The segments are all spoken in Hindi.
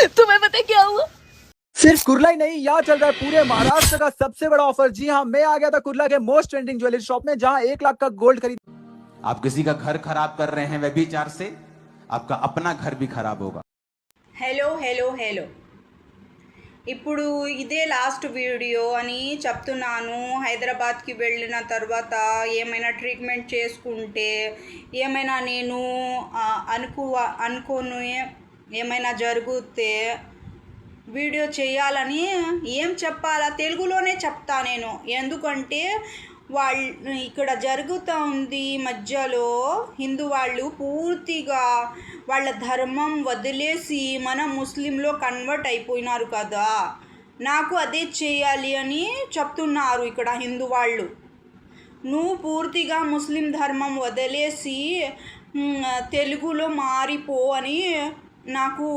तुम्हें पता है क्या हुआ? सिर्फ कुर्ला ही नहीं, यहाँ चल रहा है पूरे महाराष्ट्र का सबसे बड़ा ऑफर। जी हाँ, मैं आ गया था कुर्ला के मोस्ट ट्रेंडिंग ज्वेलरी शॉप में, जहाँ 1 लाख का गोल्ड खरीद। आप किसी का घर खराब कर रहे हैं व्यभिचार से, आपका अपना घर भी खराब होगा। హలో ఇప్పుడు ఇదే లాస్ట్ వీడియో అని చెప్తున్నాను. హైదరాబాద్కి వెళ్ళిన తర్వాత ఏమైనా ట్రీట్మెంట్ చేసుకుంటే, ఏమైనా నేను అనుకోను ఏమైనా జరిగితే వీడియో చేయాలని ఏం చెప్పాలా తెలుగులోనే చెప్తా నేను. ఎందుకంటే వాళ్ళు ఇక్కడ జరుగుతూ ఉంది మధ్యలో హిందూ వాళ్ళు పూర్తిగా వాళ్ళ ధర్మం వదిలేసి మన ముస్లింలో కన్వర్ట్ అయిపోయినారు కదా. నాకు అదే చేయాలి అని చెప్తున్నారు ఇక్కడ హిందూ వాళ్ళు. నువ్వు పూర్తిగా ముస్లిం ధర్మం వదిలేసి తెలుగులో మారిపో అని నాకు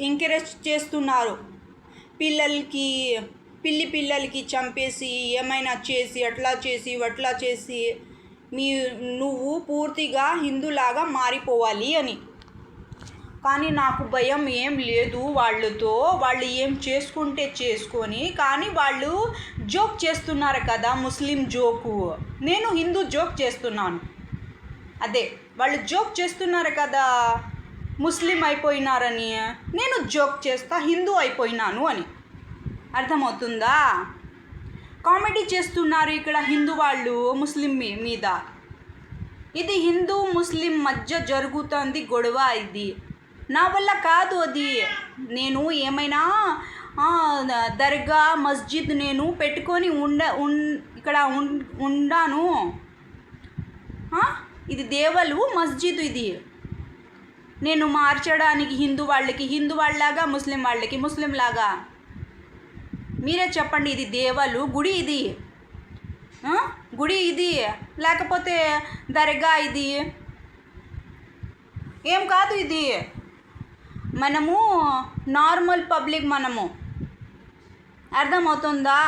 ఎంకరేజ్ చేస్తున్నారు. పిల్లలకి చంపేసి ఏమైనా చేసి అట్లా చేసి నువ్వు పూర్తిగా హిందూలాగా మారిపోవాలి అని. కానీ నాకు భయం ఏం లేదు వాళ్ళతో. వాళ్ళు ఏం చేసుకుంటే చేసుకొని, కానీ వాళ్ళు జోక్ చేస్తున్నారు కదా, ముస్లిం జోకు. నేను హిందూ జోక్ చేస్తున్నాను. అదే వాళ్ళు జోక్ చేస్తున్నారు కదా, ముస్లిం అయిపోయినారని. నేను జోక్ చేస్తా హిందూ అయిపోయినాను అని. అర్థమవుతుందా? కామెడీ చేస్తున్నారు ఇక్కడ హిందూ వాళ్ళు ముస్లిం మీద. ఇది హిందూ ముస్లిం మధ్య జరుగుతుంది గొడవ. ఇది నా వల్ల కాదు. అది నేను ఏమైనా దర్గా మస్జిద్ నేను పెట్టుకొని ఇక్కడ ఉండాను. ఇది దేవులు మస్జిద్. ఇది నేను మార్చడానికి హిందూ వాళ్ళలాగా ముస్లిం వాళ్ళకి ముస్లింలాగా. మీరే చెప్పండి. ఇది దేవులు గుడి, ఇది గుడి, ఇది లేకపోతే దర్గా, ఇది ఏం కాదు. ఇది మనము నార్మల్ పబ్లిక్. మనము అర్థమవుతుందా?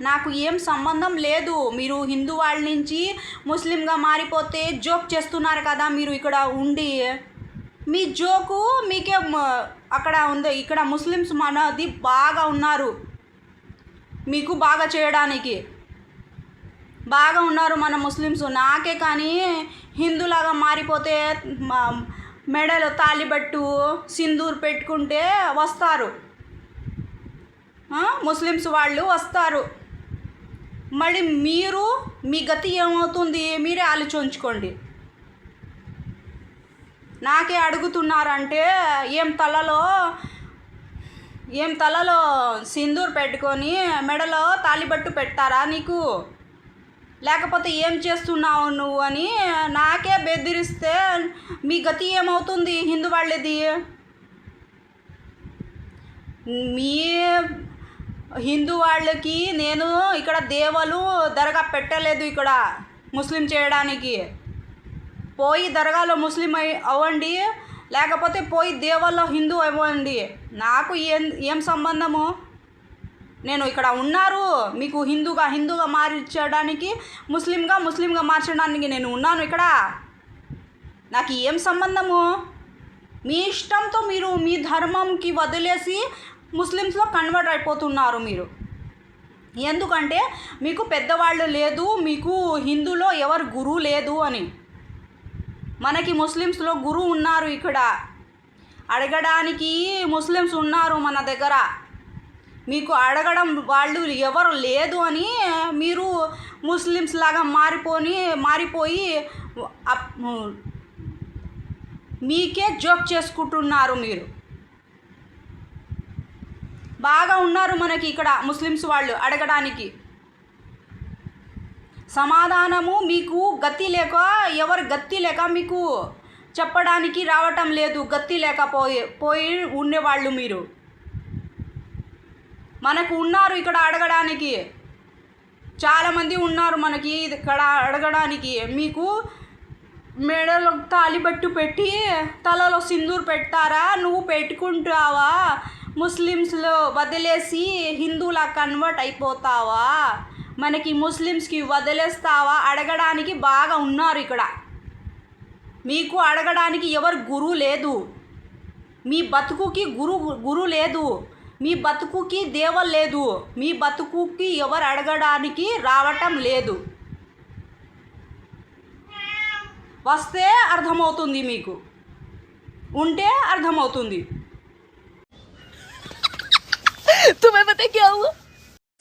నాకు ఏం సంబంధం లేదు. మీరు హిందూ వాళ్ళ నుంచి ముస్లింగా మారిపోతే జోక్ చేస్తున్నారు కదా మీరు ఇక్కడ ఉండి. మీ జోకు మీకే అక్కడ ఉంది. ఇక్కడ ముస్లిమ్స్ మనది బాగా ఉన్నారు, మీకు బాగా చేయడానికి బాగా ఉన్నారు మన ముస్లిమ్స్. నాకే కానీ హిందూలాగా మారిపోతే మెడలో తాలిబట్టు సింధూర్ పెట్టుకుంటే వస్తారు, ముస్లిమ్స్ వాళ్ళు వస్తారు. మళ్ళీ మీ గతి ఏమవుతుంది మీరే ఆలోచించుకోండి. నాకే అడుగుతున్నారంటే ఏం తలలో సింధూర్ పెట్టుకొని మెడలో తాలిబట్టు పెడతారా నీకు? లేకపోతే ఏం చేస్తున్నావు నువ్వు అని నాకే బెదిరిస్తే మీ గతి ఏమవుతుంది హిందూ వాళ్ళది? మీ హిందూ వాళ్ళకి నేను ఇక్కడ దేవులు దర్గా పెట్టలేదు. ఇక్కడ ముస్లిం చేయడానికి పోయి దర్గాలో ముస్లిం అవ్వండి, లేకపోతే పోయి దేవుల్లో హిందూ అవ్వండి. నాకు ఏం సంబంధము? నేను ఇక్కడ ఉన్నారు మీకు హిందూగా మార్చడానికి, ముస్లింగా మార్చడానికి నేను ఉన్నాను ఇక్కడ. నాకు ఏం సంబంధము? మీ ఇష్టంతో మీరు మీ ధర్మంకి వదిలేసి ముస్లిమ్స్లో కన్వర్ట్ అయిపోతున్నారు మీరు. ఎందుకంటే మీకు పెద్దవాళ్ళు లేదు, మీకు హిందూలో ఎవరు గురువు లేదు అని. మనకి ముస్లిమ్స్లో గురువు ఉన్నారు. ఇక్కడ అడగడానికి ముస్లిమ్స్ ఉన్నారు మన దగ్గర. మీకు అడగడం వాళ్ళు ఎవరు లేదు అని మీరు ముస్లిమ్స్ లాగా మారిపోయి మీకే జోక్ చేసుకుంటున్నారు. మీరు బాగా ఉన్నారు మనకి ఇక్కడ ముస్లిమ్స్ వాళ్ళు అడగడానికి. సమాధానము మీకు ఎవరు గతి లేక మీకు చెప్పడానికి రావటం లేదు. గతి లేకపోయి ఉండేవాళ్ళు మీరు. మనకు ఉన్నారు ఇక్కడ అడగడానికి, చాలామంది ఉన్నారు మనకి ఇక్కడ అడగడానికి. మీకు మెడలో తాలిబట్టు పెట్టి తలలో సింధూర్ పెడతారా? నువ్వు పెట్టుకుంటావా? ముస్లిమ్స్లో వదిలేసి హిందూలా కన్వర్ట్ అయిపోతావా? మనకి ముస్లిమ్స్కి వదిలేస్తావా? అడగడానికి బాగా ఉన్నారు ఇక్కడ. మీకు అడగడానికి ఎవరు గురువు లేదు. మీ బతుకుకి గురు లేదు, మీ బతుకుకి దేవుడు లేదు, మీ బతుకుకి ఎవరు అడగడానికి రావటం లేదు. వస్తే అర్థమవుతుంది, మీకు ఉంటే అర్థమవుతుంది. तुम्हें पता है क्या हुआ?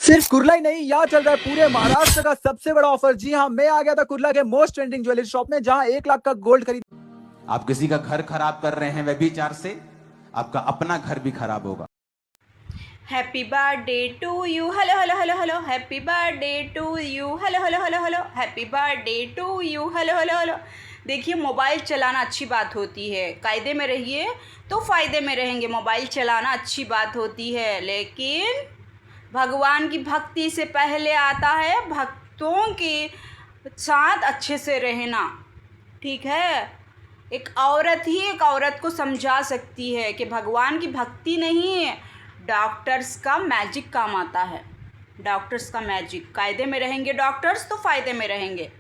सिर्फ कुर्ला ही नहीं, यहाँ चल रहा है पूरे महाराष्ट्र का सबसे बड़ा ऑफर. जी हाँ, मैं आ गया था कुर्ला के मोस्ट ट्रेंडिंग ज्वेलरी शॉप में, जहाँ 1 लाख का गोल्ड खरीद. आप किसी का घर खराब कर रहे हैं व्यभिचार से, आपका अपना घर भी खराब होगा. Happy birthday to you, hello hello hello hello, happy birthday to you, hello hello hello hello, happy birthday to you, hello hello hello. देखिए, मोबाइल चलाना अच्छी बात होती है, कायदे में रहिए तो फ़ायदे में रहेंगे. मोबाइल चलाना अच्छी बात होती है, लेकिन भगवान की भक्ति से पहले आता है भक्तों के साथ अच्छे से रहना. ठीक है, एक औरत ही एक औरत को समझा सकती है कि भगवान की भक्ति नहीं, डॉक्टर्स का मैजिक काम आता है. डॉक्टर्स का मैजिक. कायदे में रहेंगे डॉक्टर्स तो फ़ायदे में रहेंगे.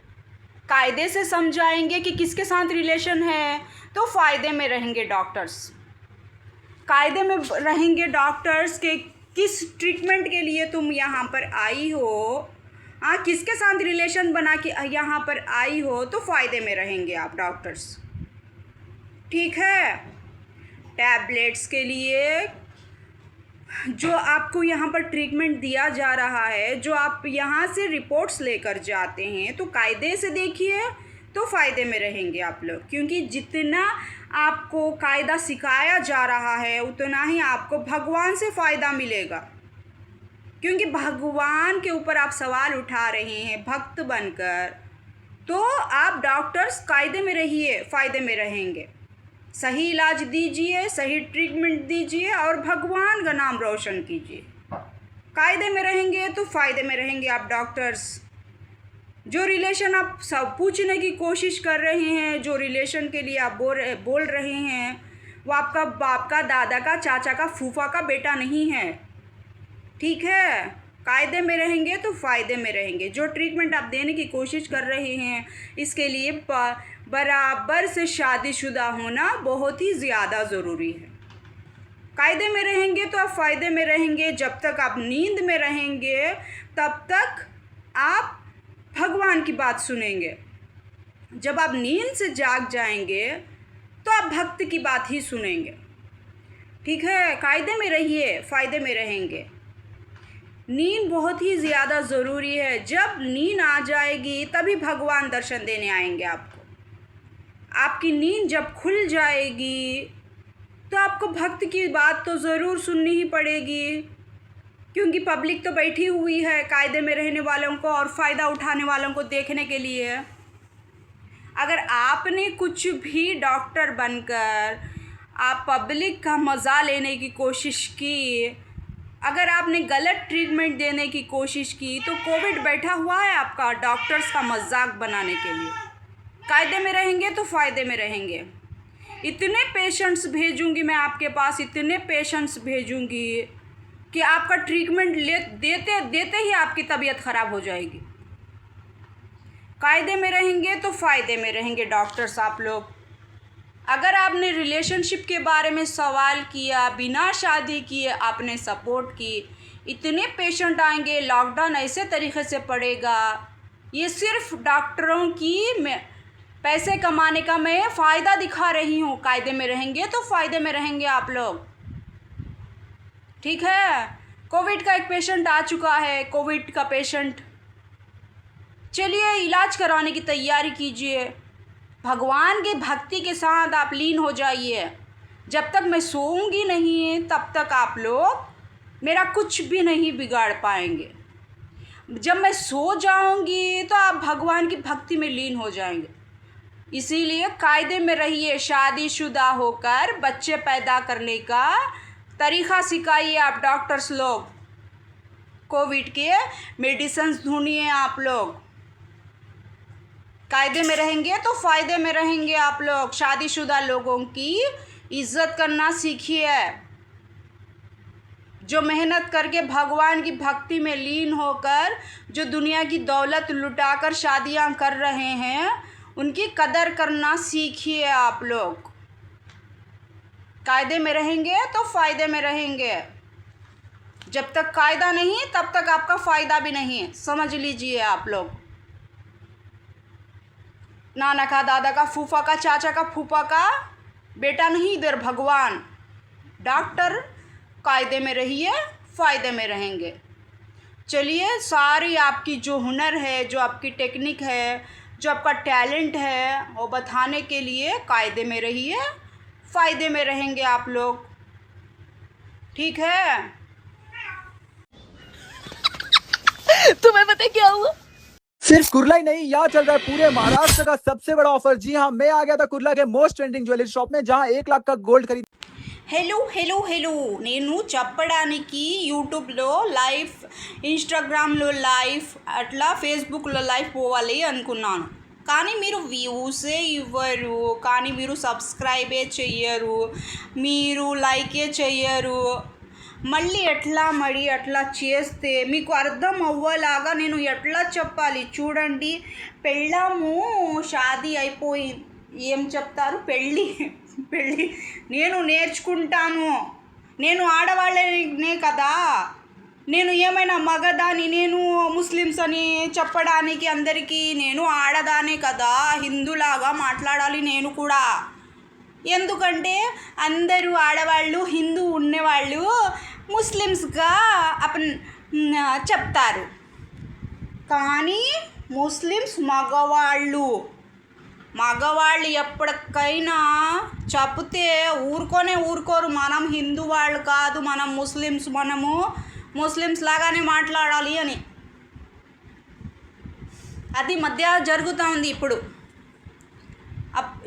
कायदे से समझाएंगे कि किसके साथ रिलेशन है तो फ़ायदे में रहेंगे डॉक्टर्स. कायदे में रहेंगे डॉक्टर्स के किस ट्रीटमेंट के लिए तुम यहाँ पर आई हो, किसके साथ रिलेशन बना के यहाँ पर आई हो, तो फ़ायदे में रहेंगे आप डॉक्टर्स. ठीक है, टैबलेट्स के लिए जो आपको यहाँ पर ट्रीटमेंट दिया जा रहा है, जो आप यहाँ से रिपोर्ट्स लेकर जाते हैं, तो कायदे से देखिए तो फ़ायदे में रहेंगे आप लोग. क्योंकि जितना आपको कायदा सिखाया जा रहा है उतना ही आपको भगवान से फ़ायदा मिलेगा. क्योंकि भगवान के ऊपर आप सवाल उठा रहे हैं भक्त बनकर, तो आप डॉक्टर्स कायदे में रहिए, फ़ायदे में रहेंगे. सही इलाज दीजिए, सही ट्रीटमेंट दीजिए और भगवान का नाम रोशन कीजिए. कायदे में रहेंगे तो फ़ायदे में रहेंगे आप डॉक्टर्स. जो रिलेशन आप सब पूछने की कोशिश कर रहे हैं, जो रिलेशन के लिए आप बोल रहे हैं, वो आपका बाप का, दादा का, चाचा का, फूफा का बेटा नहीं है. ठीक है, कायदे में रहेंगे तो फ़ायदे में रहेंगे. जो ट्रीटमेंट आप देने की कोशिश कर रहे हैं, इसके लिए बराबर से शादीशुदा होना बहुत ही ज़्यादा ज़रूरी है. कायदे में रहेंगे तो आप फ़ायदे में रहेंगे. जब तक आप नींद में रहेंगे तब तक आप भगवान की बात सुनेंगे. जब आप नींद से जाग जाएंगे तो आप भक्त की बात ही सुनेंगे. ठीक है, कायदे में रहिए, फ़ायदे में रहेंगे. नींद बहुत ही ज़्यादा ज़रूरी है. जब नींद आ जाएगी तभी भगवान दर्शन देने आएंगे आपको. आपकी नींद जब खुल जाएगी तो आपको भक्त की बात तो ज़रूर सुननी ही पड़ेगी. क्योंकि पब्लिक तो बैठी हुई है कायदे में रहने वालों को और फ़ायदा उठाने वालों को देखने के लिए. अगर आपने कुछ भी डॉक्टर बनकर आप पब्लिक का मज़ा लेने की कोशिश की, अगर आपने गलत ट्रीटमेंट देने की कोशिश की, तो कोविड बैठा हुआ है आपका डॉक्टर्स का मजाक बनाने के लिए. कायदे में रहेंगे तो फ़ायदे में रहेंगे. इतने पेशेंट्स भेजूंगी मैं आपके पास, इतने पेशेंट्स भेजूंगी कि आपका ट्रीटमेंट देते देते ही आपकी तबीयत ख़राब हो जाएगी. कायदे में रहेंगे तो फ़ायदे में रहेंगे डॉक्टर्स आप लोग. अगर आपने रिलेशनशिप के बारे में सवाल किया, बिना शादी किए आपने सपोर्ट की, इतने पेशेंट आएंगे, लॉकडाउन ऐसे तरीके से पड़ेगा. ये सिर्फ डॉक्टरों की पैसे कमाने का मैं फ़ायदा दिखा रही हूँ. कायदे में रहेंगे तो फ़ायदे में रहेंगे आप लोग. ठीक है, कोविड का एक पेशेंट आ चुका है, कोविड का पेशेंट. चलिए इलाज कराने की तैयारी कीजिए. भगवान की भक्ति के साथ आप लीन हो जाइए. जब तक मैं सोऊंगी नहीं तब तक आप लोग मेरा कुछ भी नहीं बिगाड़ पाएंगे. जब मैं सो जाऊंगी तो आप भगवान की भक्ति में लीन हो जाएंगे. इसीलिए कायदे में रहिए. शादीशुदा होकर बच्चे पैदा करने का तरीक़ा सिखाइए आप डॉक्टर्स लोग. कोविड के मेडिसिन्स ढूंढिए आप लोग. कायदे में रहेंगे तो फ़ायदे में रहेंगे आप लोग. शादीशुदा लोगों की इज़्ज़त करना सीखिए. जो मेहनत करके भगवान की भक्ति में लीन होकर जो दुनिया की दौलत लुटाकर शादियां कर रहे हैं, उनकी कदर करना सीखिए आप लोग. कायदे में रहेंगे तो फ़ायदे में रहेंगे, जब तक कायदा नहीं तब तक आपका फ़ायदा भी नहीं, समझ लीजिए आप लोग। नाना का, दादा का, फूफा का, चाचा का, फूफा का बेटा नहीं, इधर भगवान। डॉक्टर, कायदे में रहिए, फ़ायदे में रहेंगे। चलिए, सारी आपकी जो हुनर है, जो आपकी टेक्निक है, जो आपका टैलेंट है, वो बताने के लिए कायदे में रहिए, फ़ायदे में रहेंगे आप लोग, ठीक है? तुम्हें पता है क्या हुआ? सिर्फ कुर्ला ही नहीं, यहाँ चल रहा है पूरे महाराष्ट्र का सबसे बड़ा ऑफर। जी हाँ, मैं आ गया था कुर्ला के मोस्ट ट्रेंडिंग ज्वेलरी शॉप में, जहाँ 1 लाख का गोल्ड खरीद। హలో నేను చెప్పడానికి యూట్యూబ్లో లైవ్, ఇన్స్టాగ్రామ్లో లైవ్, అట్లా ఫేస్బుక్లో లైవ్ పోవాలి అనుకున్నాను. కానీ మీరు వ్యూసే ఇవ్వరు, కానీ మీరు సబ్స్క్రైబే చెయ్యరు, మీరు లైకే చెయ్యరు. మళ్ళీ ఎట్లా మరి అట్లా చేస్తే మీకు అర్థం అవ్వలాగా నేను ఎట్లా చెప్పాలి చూడండి. పెళ్ళాము, షాదీ అయిపోయి ఏం చెప్తారు, పెళ్ళి నేను నేర్చుకుంటాను. నేను ఆడవాళ్ళనే కదా, నేను ఏమైనా మగదాని, నేను ముస్లిమ్స్ అని చెప్పడానికి అందరికీ నేను ఆడదానే కదా, హిందూలాగా మాట్లాడాలి నేను కూడా. ఎందుకంటే అందరూ ఆడవాళ్ళు, హిందూ ఉన్నవాళ్ళు ముస్లిమ్స్గా చెప్తారు, కానీ ముస్లిమ్స్ మగవాళ్ళు ఎప్పటికైనా చెప్తే ఊరుకోరు. మనం హిందూ వాళ్ళు కాదు, మనం ముస్లిమ్స్ లాగానే మాట్లాడాలి అని. అది మధ్య జరుగుతూ ఉంది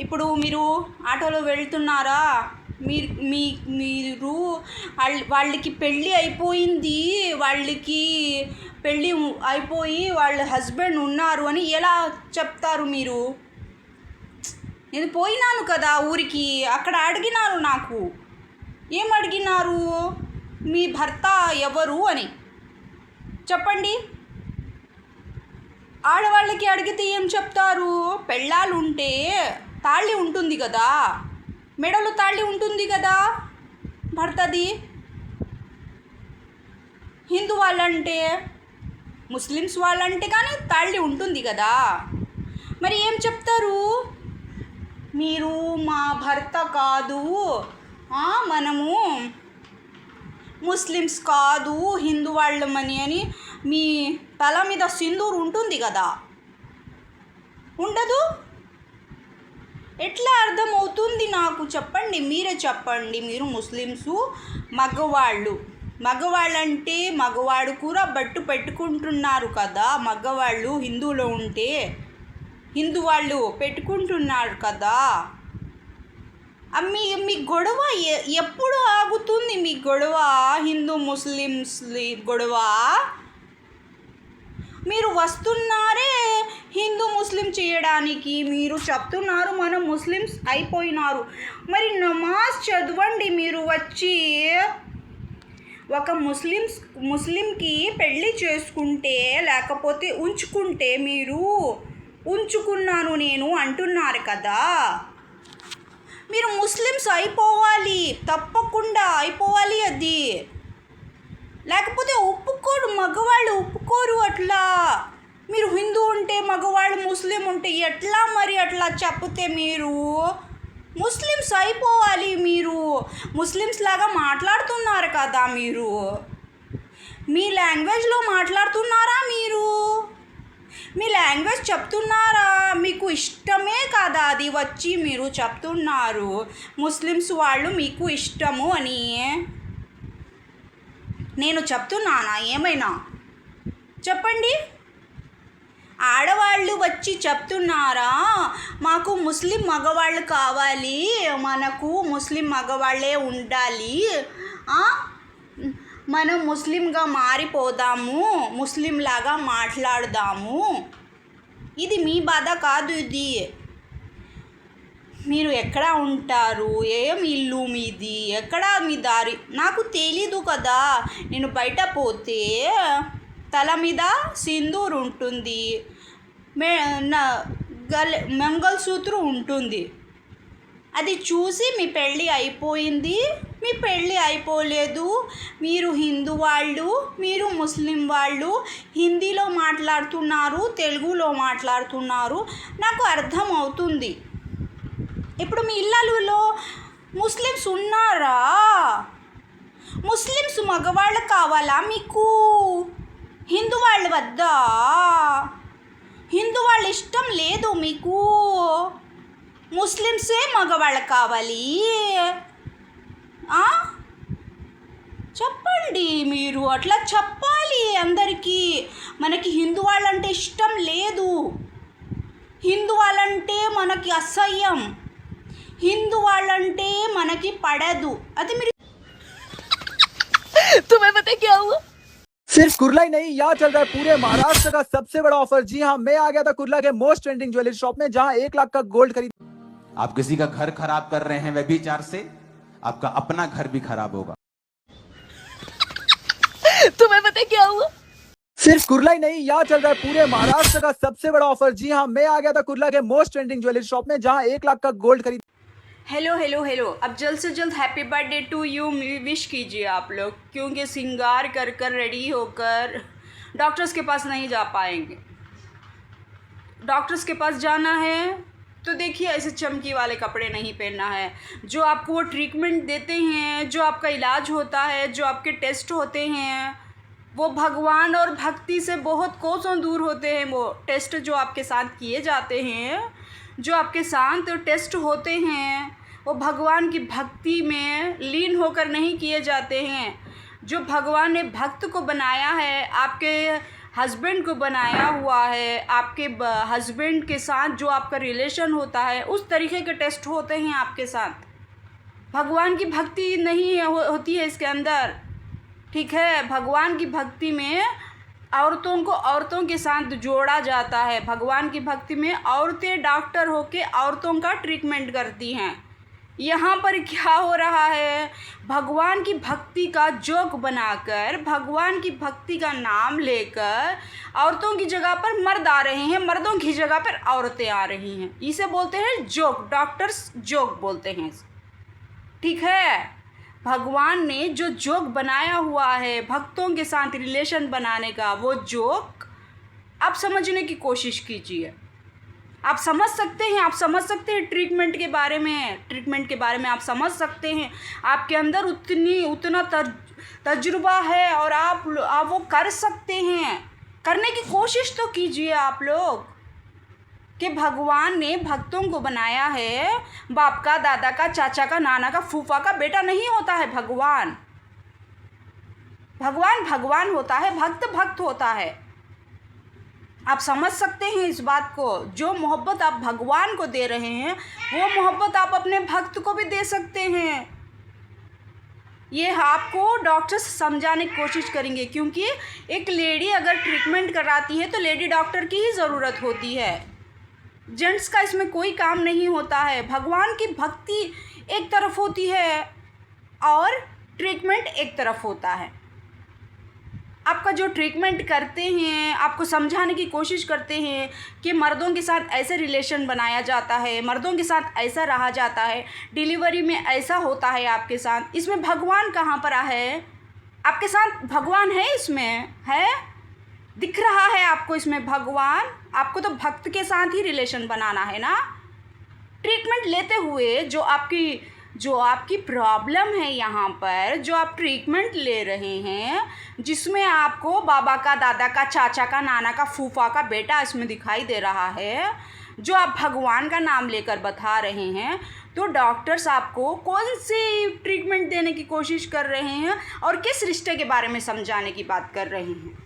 ఇప్పుడు మీరు ఆటోలో వెళ్తున్నారా, మీరు వాళ్ళకి పెళ్ళి అయిపోయింది, వాళ్ళ హస్బెండ్ ఉన్నారు అని ఎలా చెప్తారు మీరు? నేను పోయినాను కదా ఊరికి, అక్కడ అడిగినారు నాకు, ఏం అడిగినారు, మీ భర్త ఎవరు అని చెప్పండి. ఆడవాళ్ళకి అడిగితే ఏం చెప్తారు? పెళ్ళాలు ఉంటే తాళి ఉంటుంది కదా, మెడలో తాళి ఉంటుంది కదా భర్తది. హిందూ వాళ్ళంటే, ముస్లిమ్స్ వాళ్ళంటే కానీ తాళి ఉంటుంది కదా. మరి ఏం చెప్తారు? మీరు మా భర్త కాదు, మనము ముస్లిమ్స్ కాదు, హిందూ వాళ్ళమని అని మీ తల మీద సింధూరు ఉంటుంది కదా, ఉండదు? ఎట్లా అర్థమవుతుంది నాకు చెప్పండి, మీరే చెప్పండి. మీరు ముస్లిమ్సు, మగవాళ్ళంటే మగవాడు కూడా బట్టు పెట్టుకుంటున్నారు కదా, మగవాళ్ళు హిందువులో ఉంటే హిందూ వాళ్ళు పెట్టుకుంటున్నారు కదా. మీ గొడవ ఎప్పుడు ఆగుతుంది? మీ గొడవ, హిందూ ముస్లిమ్స్ గొడవ. మీరు వస్తున్నారే హిందూ ముస్లిం చేయడానికి, మీరు చెప్తున్నారు మనం ముస్లిమ్స్ అయిపోయినారు. మరి నమాజ్ చదవండి. మీరు వచ్చి ఒక ముస్లింకి పెళ్ళి చేసుకుంటే, లేకపోతే ఉంచుకుంటే, మీరు ఉంచుకున్నాను నేను అంటున్నారు కదా. మీరు ముస్లిమ్స్ అయిపోవాలి, తప్పకుండా అయిపోవాలి అది. లేకపోతే మగవాళ్ళు ఒప్పుకోరు అట్లా. మీరు హిందూ ఉంటే, మగవాళ్ళు ముస్లిం ఉంటే ఎట్లా మరి అట్లా చెప్తే? మీరు ముస్లిమ్స్ అయిపోవాలి. మీరు ముస్లిమ్స్ లాగా మాట్లాడుతున్నారు కదా, మీరు మీ లాంగ్వేజ్లో మాట్లాడుతున్నారా? మీరు మీ లాంగ్వేజ్ చెప్తున్నారా? మీకు ఇష్టమే కదా అది, వచ్చి మీరు చెప్తున్నారు ముస్లిమ్స్ వాళ్ళు మీకు ఇష్టము అని. నేను చెప్తున్నానా ఏమైనా? చెప్పండి. ఆడవాళ్ళు వచ్చి చెప్తున్నారా, మాకు ముస్లిం మగవాళ్ళు కావాలి, మనకు ముస్లిం మగవాళ్ళే ఉండాలి, మనం ముస్లింగా మారిపోదాము, ముస్లింలాగా మాట్లాడదాము. ఇది మీ బాధ కాదు. ఇది మీరు ఎక్కడ ఉంటారు, ఏం ఇల్లు మీది, ఎక్కడ మీ దారి నాకు తెలీదు కదా. నేను బయట పోతే తల మీద సింధూరు ఉంటుంది, మంగళసూత్రం ఉంటుంది, అది చూసి మీ పెళ్ళి అయిపోయింది, మీ పెళ్ళి అయిపోలేదు, మీరు హిందూ వాళ్ళు, మీరు ముస్లిం వాళ్ళు హిందీలో మాట్లాడుతున్నారు, తెలుగులో మాట్లాడుతున్నారు, నాకు అర్థం అవుతుంది. ఇప్పుడు మీ ఇళ్ళలో ముస్లిమ్స్ ఉన్నారా? ముస్లిమ్స్ మగవాళ్ళు కావాలా మీకు? హిందూ వాళ్ళు వద్దా? హిందూ వాళ్ళ ఇష్టం లేదు మీకు? ముస్లిమ్సే మగవాళ్ళు కావాలి? చెప్పండి, మీరు అట్లా చెప్పాలి అందరికీ. మనకి హిందూ వాళ్ళంటే ఇష్టం లేదు, హిందూ వాళ్ళంటే మనకి అసహ్యం, హిందూ వాళ్ళంటే మనకి పడదు. అది మీరు तुम्हें पता है क्या हुआ? सिर्फ कुर्ला ही नहीं, यहाँ चल रहा है पूरे महाराष्ट्र का सबसे बड़ा ऑफर। जी हाँ, मैं आ गया था कुर्ला के मोस्ट ट्रेंडिंग ज्वेलरी शॉप में, जहाँ 1 लाख का गोल्ड खरीद। आप किसी का घर खराब कर रहे हैं व्यभिचार से, आपका अपना घर भी खराब होगा। तुम्हें पता है क्या हुआ? सिर्फ कुर्ला ही नहीं, यहाँ चल रहा है पूरे महाराष्ट्र का सबसे बड़ा ऑफर। जी हाँ, मैं आ गया था कुर्ला के मोस्ट ट्रेंडिंग ज्वेलरी शॉप में, जहाँ 1 लाख का गोल्ड खरीद। हेलो हेलो हेलो, अब जल्द से जल्द happy birthday to you wish कीजिए आप लोग, क्योंकि सिंगार कर कर रेडी होकर डॉक्टर्स के पास नहीं जा पाएंगे। डॉक्टर्स के पास जाना है तो देखिए ऐसे चमकी वाले कपड़े नहीं पहनना है। जो आपको वो ट्रीटमेंट देते हैं, जो आपका इलाज होता है, जो आपके टेस्ट होते हैं, वो भगवान और भक्ति से बहुत कोसों दूर होते हैं। वो टेस्ट जो आपके साथ किए जाते हैं, जो आपके साथ टेस्ट होते हैं, वो भगवान की भक्ति में लीन होकर नहीं किए जाते हैं। जो भगवान ने भक्त को बनाया है, आपके हस्बैंड को बनाया हुआ है, आपके हस्बैंड के साथ जो आपका रिलेशन होता है, उस तरीके के टेस्ट होते हैं आपके साथ। भगवान की भक्ति नहीं होती है इसके अंदर, ठीक है। भगवान की भक्ति में औरतों को औरतों के साथ जोड़ा जाता है। भगवान की भक्ति में औरतें डॉक्टर होके औरतों का ट्रीटमेंट करती हैं। यहाँ पर क्या हो रहा है, भगवान की भक्ति का जोक बनाकर, भगवान की भक्ति का नाम लेकर औरतों की जगह पर मर्द आ रहे हैं, मर्दों की जगह पर औरतें आ रही हैं। इसे बोलते हैं जोक, डॉक्टर्स जोक बोलते हैं, ठीक है। भगवान ने जो जोक बनाया हुआ है भक्तों के साथ रिलेशन बनाने का, वो जोक आप समझने की कोशिश कीजिए। आप समझ सकते हैं, आप समझ सकते हैं ट्रीटमेंट के बारे में आप समझ सकते हैं। आपके अंदर उतना तजुर्बा है और आप वो कर सकते हैं। करने की कोशिश तो कीजिए आप लोग, कि भगवान ने भक्तों को बनाया है। बाप का, दादा का, चाचा का, नाना का, फूफा का बेटा नहीं होता है भगवान। भगवान भगवान होता है, भक्त भक्त होता है। आप समझ सकते हैं इस बात को। जो मोहब्बत आप भगवान को दे रहे हैं, वो मोहब्बत आप अपने भक्त को भी दे सकते हैं। ये आपको डॉक्टर्स समझाने की कोशिश करेंगे, क्योंकि एक लेडी अगर ट्रीटमेंट कराती है तो लेडी डॉक्टर की ही ज़रूरत होती है। जेंट्स का इसमें कोई काम नहीं होता है। भगवान की भक्ति एक तरफ होती है और ट्रीटमेंट एक तरफ होता है। आपका जो ट्रीटमेंट करते हैं, आपको समझाने की कोशिश करते हैं कि मर्दों के साथ ऐसे रिलेशन बनाया जाता है, मर्दों के साथ ऐसा रहा जाता है, डिलीवरी में ऐसा होता है आपके साथ। इसमें भगवान कहाँ पर है? आपके साथ भगवान है? इसमें है? दिख रहा है आपको इसमें भगवान? आपको तो भक्त के साथ ही रिलेशन बनाना है ना। ट्रीटमेंट लेते हुए जो आपकी प्रॉब्लम है, यहाँ पर जो आप ट्रीटमेंट ले रहे हैं, जिसमें आपको बाबा का, दादा का, चाचा का, नाना का, फूफा का बेटा इसमें दिखाई दे रहा है, जो आप भगवान का नाम लेकर बता रहे हैं, तो डॉक्टर्स आपको कौन सी ट्रीटमेंट देने की कोशिश कर रहे हैं और किस रिश्ते के बारे में समझाने की बात कर रहे हैं।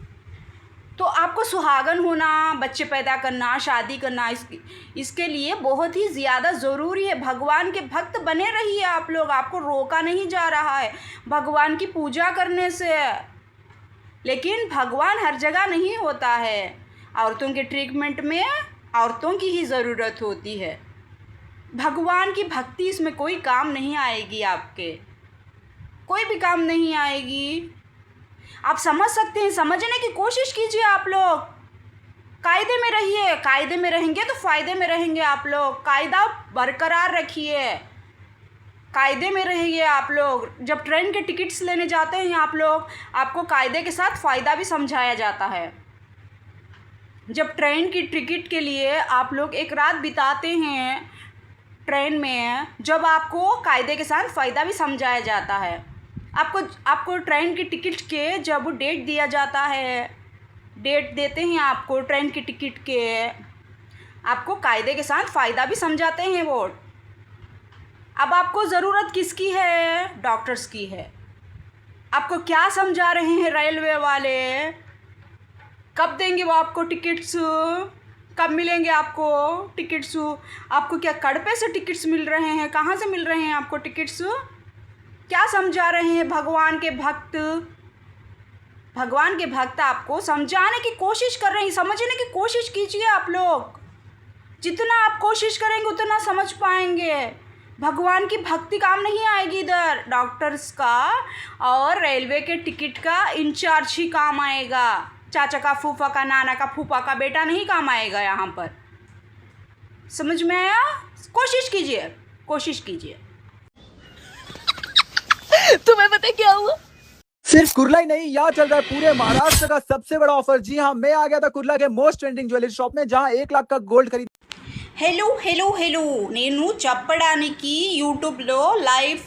तो आपको सुहागन होना, बच्चे पैदा करना, शादी करना, इसके लिए बहुत ही ज़्यादा ज़रूरी है। भगवान के भक्त बने रहिए आप लोग, आपको रोका नहीं जा रहा है भगवान की पूजा करने से। लेकिन भगवान हर जगह नहीं होता है। औरतों के ट्रीटमेंट में औरतों की ही ज़रूरत होती है। भगवान की भक्ति इसमें कोई काम नहीं आएगी, आपके कोई भी काम नहीं आएगी। आप समझ सकते हैं, समझने की कोशिश कीजिए आप लोग। कायदे में रहिए, कायदे में रहेंगे तो फ़ायदे में रहेंगे आप लोग। कायदा बरकरार रखिए, कायदे में रहिए आप लोग। जब ट्रेन के टिकट्स लेने जाते हैं आप लोग, आपको कायदे के साथ फ़ायदा भी समझाया जाता है। जब ट्रेन की टिकट के लिए आप लोग एक रात बिताते हैं ट्रेन में, जब आपको कायदे के साथ फ़ायदा भी समझाया जाता है। आपको ट्रेन की टिकट के जब डेट दिया जाता है, डेट देते हैं आपको ट्रेन की टिकट के, आपको कायदे के साथ फ़ायदा भी समझाते हैं वो। अब आपको ज़रूरत किसकी है? डॉक्टर्स की है। आपको क्या समझा रहे हैं रेलवे वाले? कब देंगे वो आपको टिकट्स? कब मिलेंगे आपको टिकट्स? आपको क्या कड़पे से टिकट्स मिल रहे हैं? कहाँ से मिल रहे हैं आपको टिकट्स? क्या समझा रहे हैं भगवान के भक्त? भगवान के भक्त आपको समझाने की कोशिश कर रहे हैं। समझने की कोशिश कीजिए आप लोग। जितना आप कोशिश करेंगे उतना समझ पाएंगे। भगवान की भक्ति काम नहीं आएगी इधर। डॉक्टर्स का और रेलवे के टिकट का इंचार्ज ही काम आएगा। चाचा का, फूफा का, नाना का, फूफा का बेटा नहीं काम आएगा यहाँ पर। समझ में आया? कोशिश कीजिए, कोशिश कीजिए। तुम्हें पता क्या हुआ? सिर्फ कुर्ला ही नहीं, यहाँ चल रहा है पूरे महाराष्ट्र का सबसे बड़ा ऑफर। जी हाँ, मैं आ गया था कुर्ला के मोस्ट ट्रेंडिंग ज्वेलरी शॉप में, जहाँ 1 लाख का गोल्ड खरीद। హలో నేను చెప్పడానికి యూట్యూబ్లో లైవ్,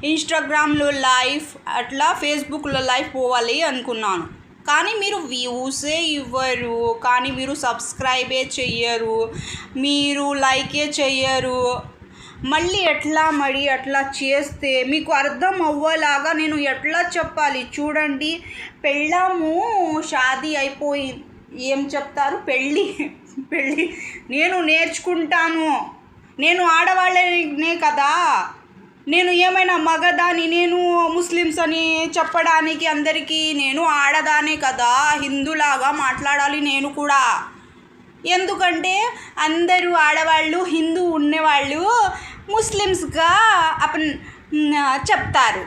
ఇన్స్టాగ్రామ్లో లైవ్, అట్లా ఫేస్బుక్లో లైవ్ పోవాలి అనుకున్నాను. కానీ మీరు వ్యూసే ఇవ్వరు, కానీ మీరు సబ్స్క్రైబే చెయ్యరు, మీరు లైకే చెయ్యరు. మళ్ళీ అట్లా చేస్తే మీకు అర్థం అవ్వలాగా నేను ఎట్లా చెప్పాలి? చూడండి, పెళ్ళాము షాదీ అయిపోయి ఏం చెప్తారు? పెళ్ళి నేను నేర్చుకుంటాను. నేను ఆడవాళ్ళనే కదా, నేను ఏమైనా మగదాని? నేను ముస్లిమ్స్ అని చెప్పడానికి అందరికీ నేను ఆడదానే కదా, హిందూలాగా మాట్లాడాలి నేను కూడా. ఎందుకంటే అందరూ ఆడవాళ్ళు, హిందూ ఉన్నవాళ్ళు ముస్లిమ్స్గా చెప్తారు,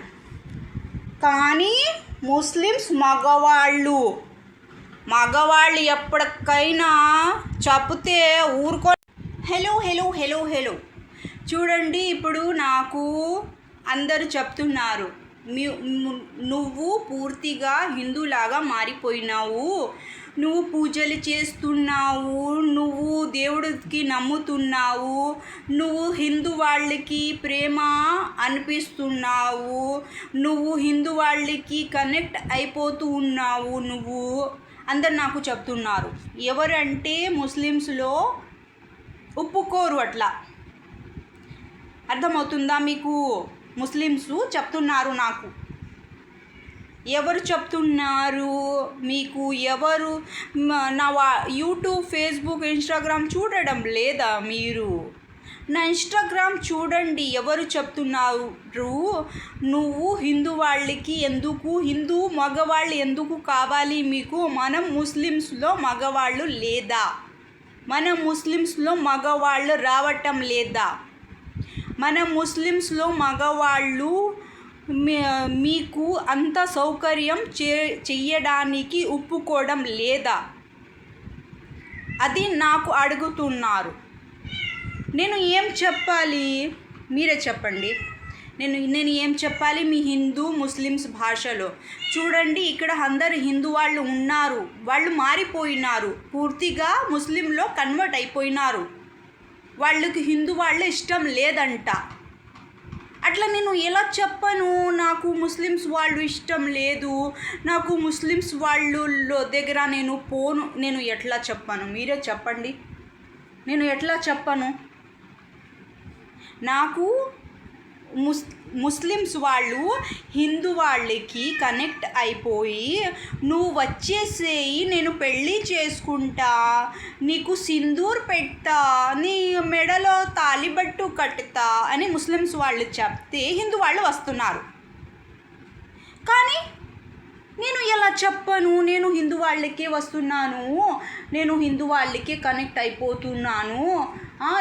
కానీ ముస్లిమ్స్ మగవాళ్ళు ఎప్పటికైనా చెప్తే ఊరుకో. హలో చూడండి, ఇప్పుడు నాకు అందరూ చెప్తున్నారు నువ్వు పూర్తిగా హిందూలాగా మారిపోయినావు, నువ్వు పూజలు చేస్తున్నావు, నువ్వు దేవుడికి నమ్ముతున్నావు, నువ్వు హిందూ వాళ్ళకి ప్రేమ అనిపిస్తున్నావు, నువ్వు హిందూ వాళ్ళకి కనెక్ట్ అయిపోతూ ఉన్నావు, నువ్వు అందరు నాకు చెప్తున్నారు. ఎవరంటే ముస్లిమ్స్లో ఒప్పుకోరు. అట్లా అర్థమవుతుందా మీకు? ముస్లిమ్స్ చెప్తున్నారు నాకు. ఎవరు చెప్తున్నారు మీకు? ఎవరు? నా యూట్యూబ్, ఫేస్బుక్, ఇన్స్టాగ్రామ్ చూడడం లేదా మీరు? నా ఇన్స్టాగ్రామ్ చూడండి. ఎవరు చెప్తున్నారు నువ్వు హిందూ వాళ్ళకి ఎందుకు, హిందూ మగవాళ్ళు ఎందుకు కావాలి మీకు? మనం ముస్లిమ్స్లో మగవాళ్ళు లేదా? మన ముస్లిమ్స్లో మగవాళ్ళు రావటం లేదా? మన ముస్లిమ్స్లో మగవాళ్ళు మీకు అంత సౌకర్యం చెయ్యడానికి ఒప్పుకోవడం లేదా? అది నాకు అడుగుతున్నారు. నేను ఏం చెప్పాలి? మీరే చెప్పండి. నేను ఏం చెప్పాలి మీ హిందూ ముస్లిమ్స్ భాషలో? చూడండి, ఇక్కడ అందరు హిందూ వాళ్ళు ఉన్నారు, వాళ్ళు మారిపోయినారు, పూర్తిగా ముస్లింలో కన్వర్ట్ అయిపోయినారు, వాళ్ళకి హిందూ వాళ్ళే ఇష్టం లేదంట. అట్లా నేను ఎలా చెప్పను? నాకు ముస్లిమ్స్ వాళ్ళు ఇష్టం లేదు, నాకు ముస్లిమ్స్ వాళ్ళు దగ్గర నేను పోను. నేను ఎట్లా చెప్పను? మీరే చెప్పండి. నేను ఎట్లా చెప్పను? నాకు ముస్లిమ్స్ వాళ్ళు హిందూ వాళ్ళకి కనెక్ట్ అయిపోయి నువ్వు వచ్చేసేయి, నేను పెళ్ళి చేసుకుంటా, నీకు సింధూర్ పెడతా, నీ మెడలో తాలిబట్టు కట్టుతా అని ముస్లిమ్స్ వాళ్ళు చెప్తే హిందూ వాళ్ళు వస్తున్నారు. కానీ నేను ఎలా చెప్పను? నేను హిందూ వాళ్ళకే వస్తున్నాను, నేను హిందూ వాళ్ళకే కనెక్ట్ అయిపోతున్నాను,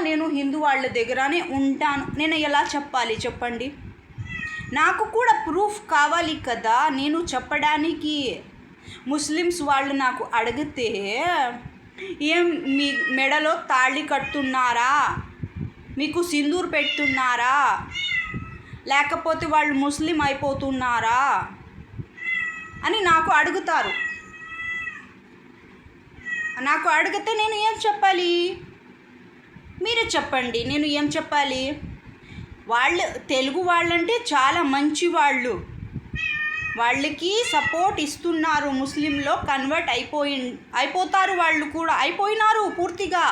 నేను హిందూ వాళ్ళ దగ్గరనే ఉంటాను. నేను ఎలా చెప్పాలి చెప్పండి? నాకు కూడా ప్రూఫ్ కావాలి కదా నేను చెప్పడానికి. ముస్లిమ్స్ వాళ్ళు నాకు అడిగితే ఏం మీ మెడలో తాళి కడుతున్నారా, మీకు సింధూర్ పెడుతున్నారా లేకపోతే వాళ్ళు ముస్లిం అయిపోతున్నారా అని నాకు అడుగుతారు. నాకు అడిగితే నేను ఏం చెప్పాలి? మీరే చెప్పండి, నేను ఏం చెప్పాలి? వాళ్ళు తెలుగు వాళ్ళంటే చాలా మంచి వాళ్ళు, వాళ్ళకి సపోర్ట్ ఇస్తున్నారు. ముస్లింలో కన్వర్ట్ అయిపోతారు, వాళ్ళు కూడా అయిపోయినారు పూర్తిగా.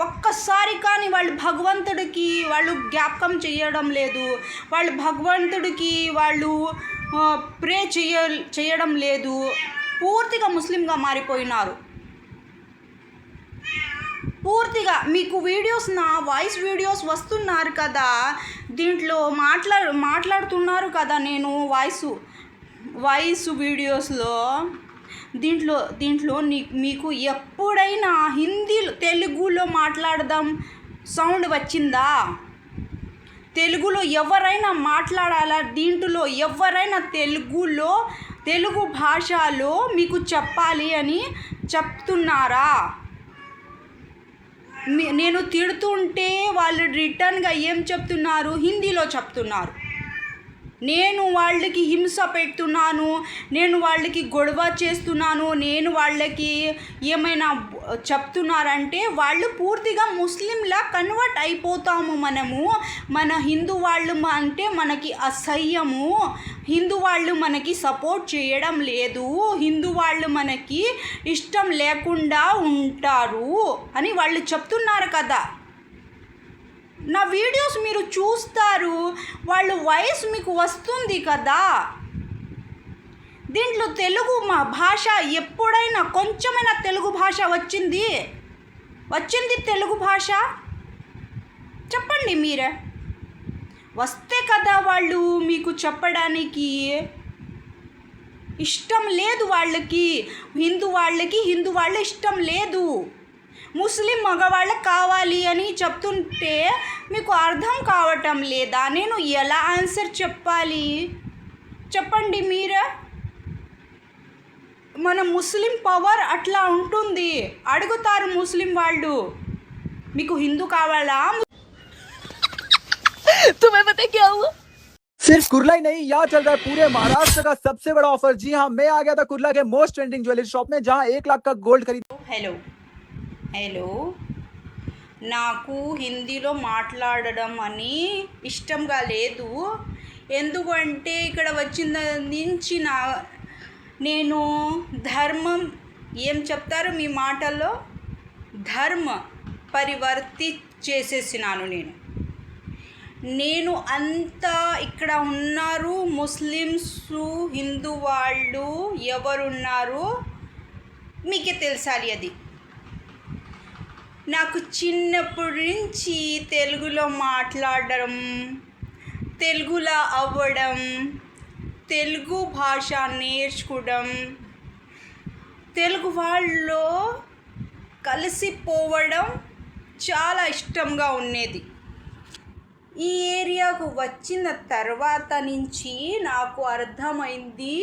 ఒక్కసారి కానీ వాళ్ళు భగవంతుడికి వాళ్ళు జ్ఞాపకం చేయడం లేదు, వాళ్ళు భగవంతుడికి వాళ్ళు ప్రే చేయడం లేదు, పూర్తిగా ముస్లింగా మారిపోయినారు. పూర్తిగా మీకు వీడియోస్, నా వాయిస్ వీడియోస్ వస్తున్నారు కదా, దీంట్లో మాట్లాడుతున్నారు కదా, నేను వాయిస్ వీడియోస్లో దీంట్లో మీకు ఎప్పుడైనా తెలుగులో మాట్లాడదాం సౌండ్ వచ్చిందా? తెలుగులో ఎవరైనా మాట్లాడాలా? దీంట్లో ఎవరైనా తెలుగు భాషలో మీకు చెప్పాలి అని చెప్తున్నారా? నేను తిడుతుంటే వాళ్ళు రిటర్న్గా ఏం చెప్తున్నారు? హిందీలో చెప్తున్నారు. నేను వాళ్ళకి హింస పెడుతున్నాను, నేను వాళ్ళకి గొడవ చేస్తున్నాను, నేను వాళ్ళకి ఏమైనా చెప్తున్నారంటే వాళ్ళు పూర్తిగా ముస్లింలా కన్వర్ట్ అయిపోతాము. మన హిందూ వాళ్ళు అంటే మనకి అసహ్యము, హిందూ వాళ్ళు మనకి సపోర్ట్ చేయడం లేదు, హిందూ వాళ్ళు మనకి ఇష్టం లేకుండా ఉంటారు అని వాళ్ళు చెప్తున్నారు కదా. నా వీడియోస్ మీరు చూస్తారు, వాళ్ళ వాయిస్ మీకు వస్తుంది కదా. దీంట్లో తెలుగు భాష ఎప్పుడైనా కొంచెమైనా తెలుగు భాష వచ్చింది తెలుగు భాష చెప్పండి మీరే. వస్తే కదా వాళ్ళు మీకు చెప్పడానికి. ఇష్టం లేదు వాళ్ళకి, హిందూ వాళ్ళు ఇష్టం లేదు, ముస్లిం మగవాళ్ళకి కావాలి అని చెప్తుంటే మీకు అర్థం కావటం లేదా? నేను ఎలా ఆన్సర్ చెప్పాలి చెప్పండి మీరే. మన ముస్లిం పవర్ అట్లా ఉంటుంది. అడుగుతారు ముస్లిం వాళ్ళు, మీకు హిందూ కావాలా? तुम्हें पता क्या हुआ? सिर्फ कुर्ला ही नहीं, यहाँ चल रहा है पूरे महाराष्ट्र का सबसे बड़ा ऑफर। जी हाँ, मैं आ गया था कुर्ला के मोस्ट ट्रेंडिंग ज्वेलरी शॉप में, जहाँ 1 लाख का गोल्ड खरीद। హలో, నాకు హిందీలో మాట్లాడడం అని ఇష్టంగా లేదు. ఎందుకంటే ఇక్కడ వచ్చిన నుంచి నేను ధర్మం ఏం చెప్తారు మీ మాటల్లో, ధర్మ పరివర్తి చేసేసినాను. నేను అంతా ఇక్కడ ఉన్నారు ముస్లిమ్స్, హిందూ వాళ్ళు ఎవరున్నారు మీకే తెలుసాలి. అది నాకు చిన్నప్పటి నుంచి తెలుగులో మాట్లాడడం, తెలుగులో అవ్వడం, తెలుగు భాష నేర్చుకోవడం, తెలుగు వాళ్ళలో కలిసిపోవడం చాలా ఇష్టంగా ఉండేది. ఈ ఏరియాకు వచ్చిన తర్వాత నుంచి నాకు అర్థమైంది,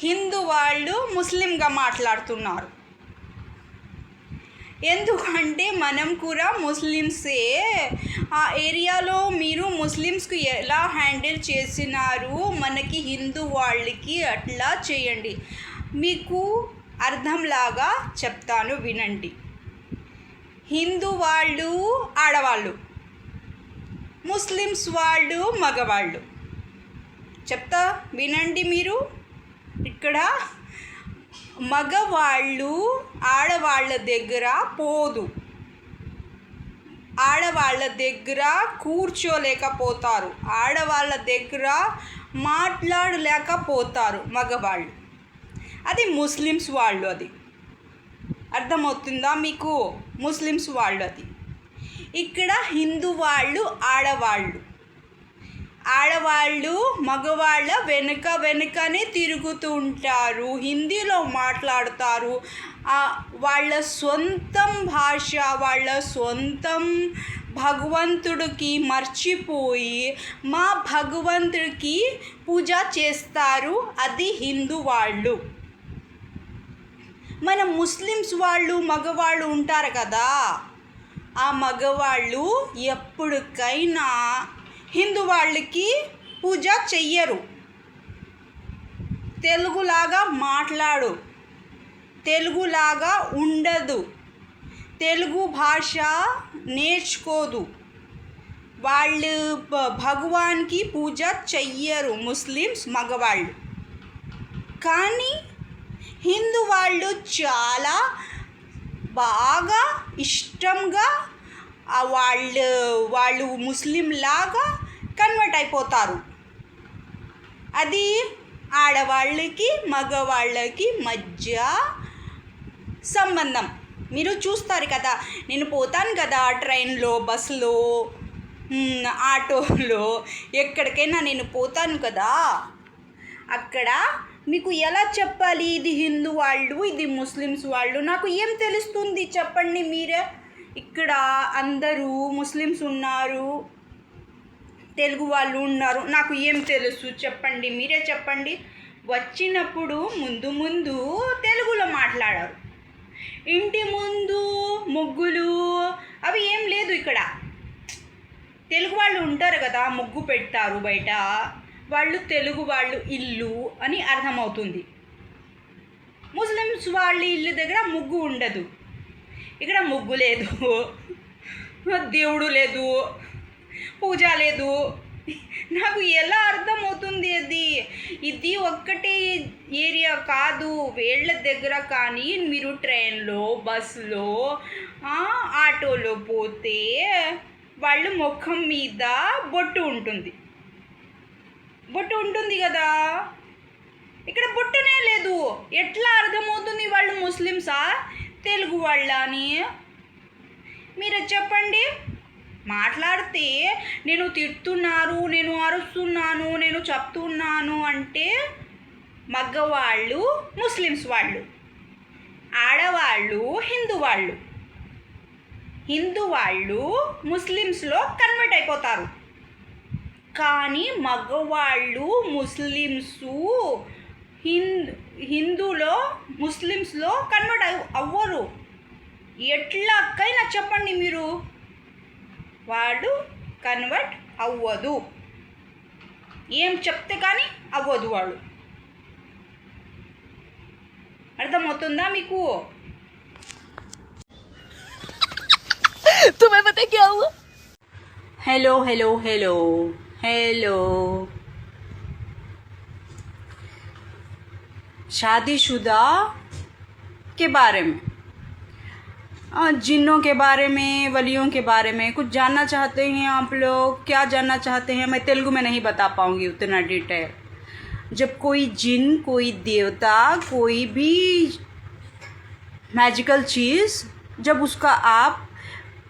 హిందూ వాళ్ళు ముస్లింగా మాట్లాడుతున్నారు. ఎందుకంటే మనం కూడా ముస్లిమ్సే. ఆ ఏరియాలో మీరు ముస్లిమ్స్కి ఎలా హ్యాండిల్ చేసినారు, మనకి హిందూ వాళ్ళకి అట్లా చేయండి. మీకు అర్థంలాగా చెప్తాను, వినండి. హిందూ వాళ్ళు ఆడవాళ్ళు, ముస్లిమ్స్ వాళ్ళు మగవాళ్ళు. చెప్తా వినండి మీరు. ఇక్కడ మగవాళ్ళు ఆడవాళ్ళ దగ్గర పోదు, ఆడవాళ్ళ దగ్గర కూర్చోలేకపోతారు, ఆడవాళ్ళ దగ్గర మాట్లాడలేకపోతారు మగవాళ్ళు. అది ముస్లిమ్స్ వాళ్ళు. అది అర్థమవుతుందా మీకు? ముస్లిమ్స్ వాళ్ళు. అది ఇక్కడ హిందూ వాళ్ళు ఆడవాళ్ళు మగవాళ్ళ వెనుకనే తిరుగుతూ ఉంటారు, హిందీలో మాట్లాడతారు. వాళ్ళ సొంతం భాష, వాళ్ళ సొంతం భగవంతుడికి మర్చిపోయి మా భగవంతుడికి పూజ చేస్తారు. అది హిందూ వాళ్ళు. మన ముస్లిమ్స్ వాళ్ళు మగవాళ్ళు ఉంటారు కదా, ఆ మగవాళ్ళు ఎప్పటికైనా హిందూ వాళ్ళకి పూజ చెయ్యరు. తెలుగులాగా మాట్లాడు, తెలుగులాగా ఉండదు, తెలుగు భాష నేర్చుకోదు. వాళ్ళు భగవాన్కి పూజ చెయ్యరు ముస్లిమ్స్ మగవాళ్ళు. కానీ హిందూ వాళ్ళు చాలా బాగా ఇష్టంగా వాళ్ళు ముస్లిం లాగా కన్వర్ట్ అయిపోతారు. అది ఆడవాళ్ళకి మగవాళ్ళకి మధ్య సంబంధం. మీరు చూస్తారు కదా, నేను పోతాను కదా ట్రైన్లో, బస్సులో, ఆటోలో, ఎక్కడికైనా నేను పోతాను కదా, అక్కడ మీకు ఎలా చెప్పాలి ఇది హిందూ వాళ్ళు ఇది ముస్లిమ్స్ వాళ్ళు? నాకు ఏం తెలుస్తుంది చెప్పండి మీరే. ఇక్కడ అందరూ ముస్లిమ్స్ ఉన్నారు, తెలుగు వాళ్ళు ఉన్నారు, నాకు ఏం తెలుసు చెప్పండి, మీరే చెప్పండి. వచ్చినప్పుడు ముందు తెలుగులో మాట్లాడారు. ఇంటి ముందు ముగ్గులు అవి ఏం లేదు ఇక్కడ. తెలుగు వాళ్ళు ఉంటారు కదా, ముగ్గు పెడతారు బయట, వాళ్ళు తెలుగు వాళ్ళు ఇల్లు అని అర్థమవుతుంది. ముస్లిమ్స్ వాళ్ళ ఇల్లు దగ్గర ముగ్గు ఉండదు. ఇక్కడ ముగ్గు లేదు, దేవుడు లేదు, పూజ లేదు. నాకు ఎలా అర్థమవుతుంది అది? ఇది ఒక్కటే ఏరియా కాదు, వేళ్ళ దగ్గర. కానీ మీరు ట్రైన్లో, బస్సులో, ఆటోలో పోతే వాళ్ళు ముఖం మీద బొట్టు ఉంటుంది కదా, ఇక్కడ బొట్టునే లేదు. ఎట్లా అర్థమవుతుంది వాళ్ళు ముస్లిమ్సా తెలుగు వాళ్ళ అని? మీరు చెప్పండి. మాట్లాడితే నేను తిడుతున్నారు, నేను అరుస్తున్నాను, నేను చెప్తున్నాను అంటే మగవాళ్ళు ముస్లిమ్స్ వాళ్ళు, ఆడవాళ్ళు హిందూ వాళ్ళు ముస్లిమ్స్లో కన్వర్ట్ అయిపోతారు. కానీ మగవాళ్ళు హిందూలో ముస్లిమ్స్లో కన్వర్ట్ అవ్వరు. ఎట్లాకైనా చెప్పండి మీరు, వాడు కన్వర్ట్ అవ్వదు. ఏం చెప్తే కానీ అవ్వదు వాడు. అర్థమవుతుందా మీకు? तुम्हें पता क्या हुआ? हेलो शादीशुदा के बारे में, जिन्नों के बारे में, वलियों के बारे में कुछ जानना चाहते हैं आप लोग? क्या जानना चाहते हैं? मैं तेलुगु में नहीं बता पाऊँगी उतना डिटेल. जब कोई जिन, कोई देवता, कोई भी मैजिकल चीज़, जब उसका आप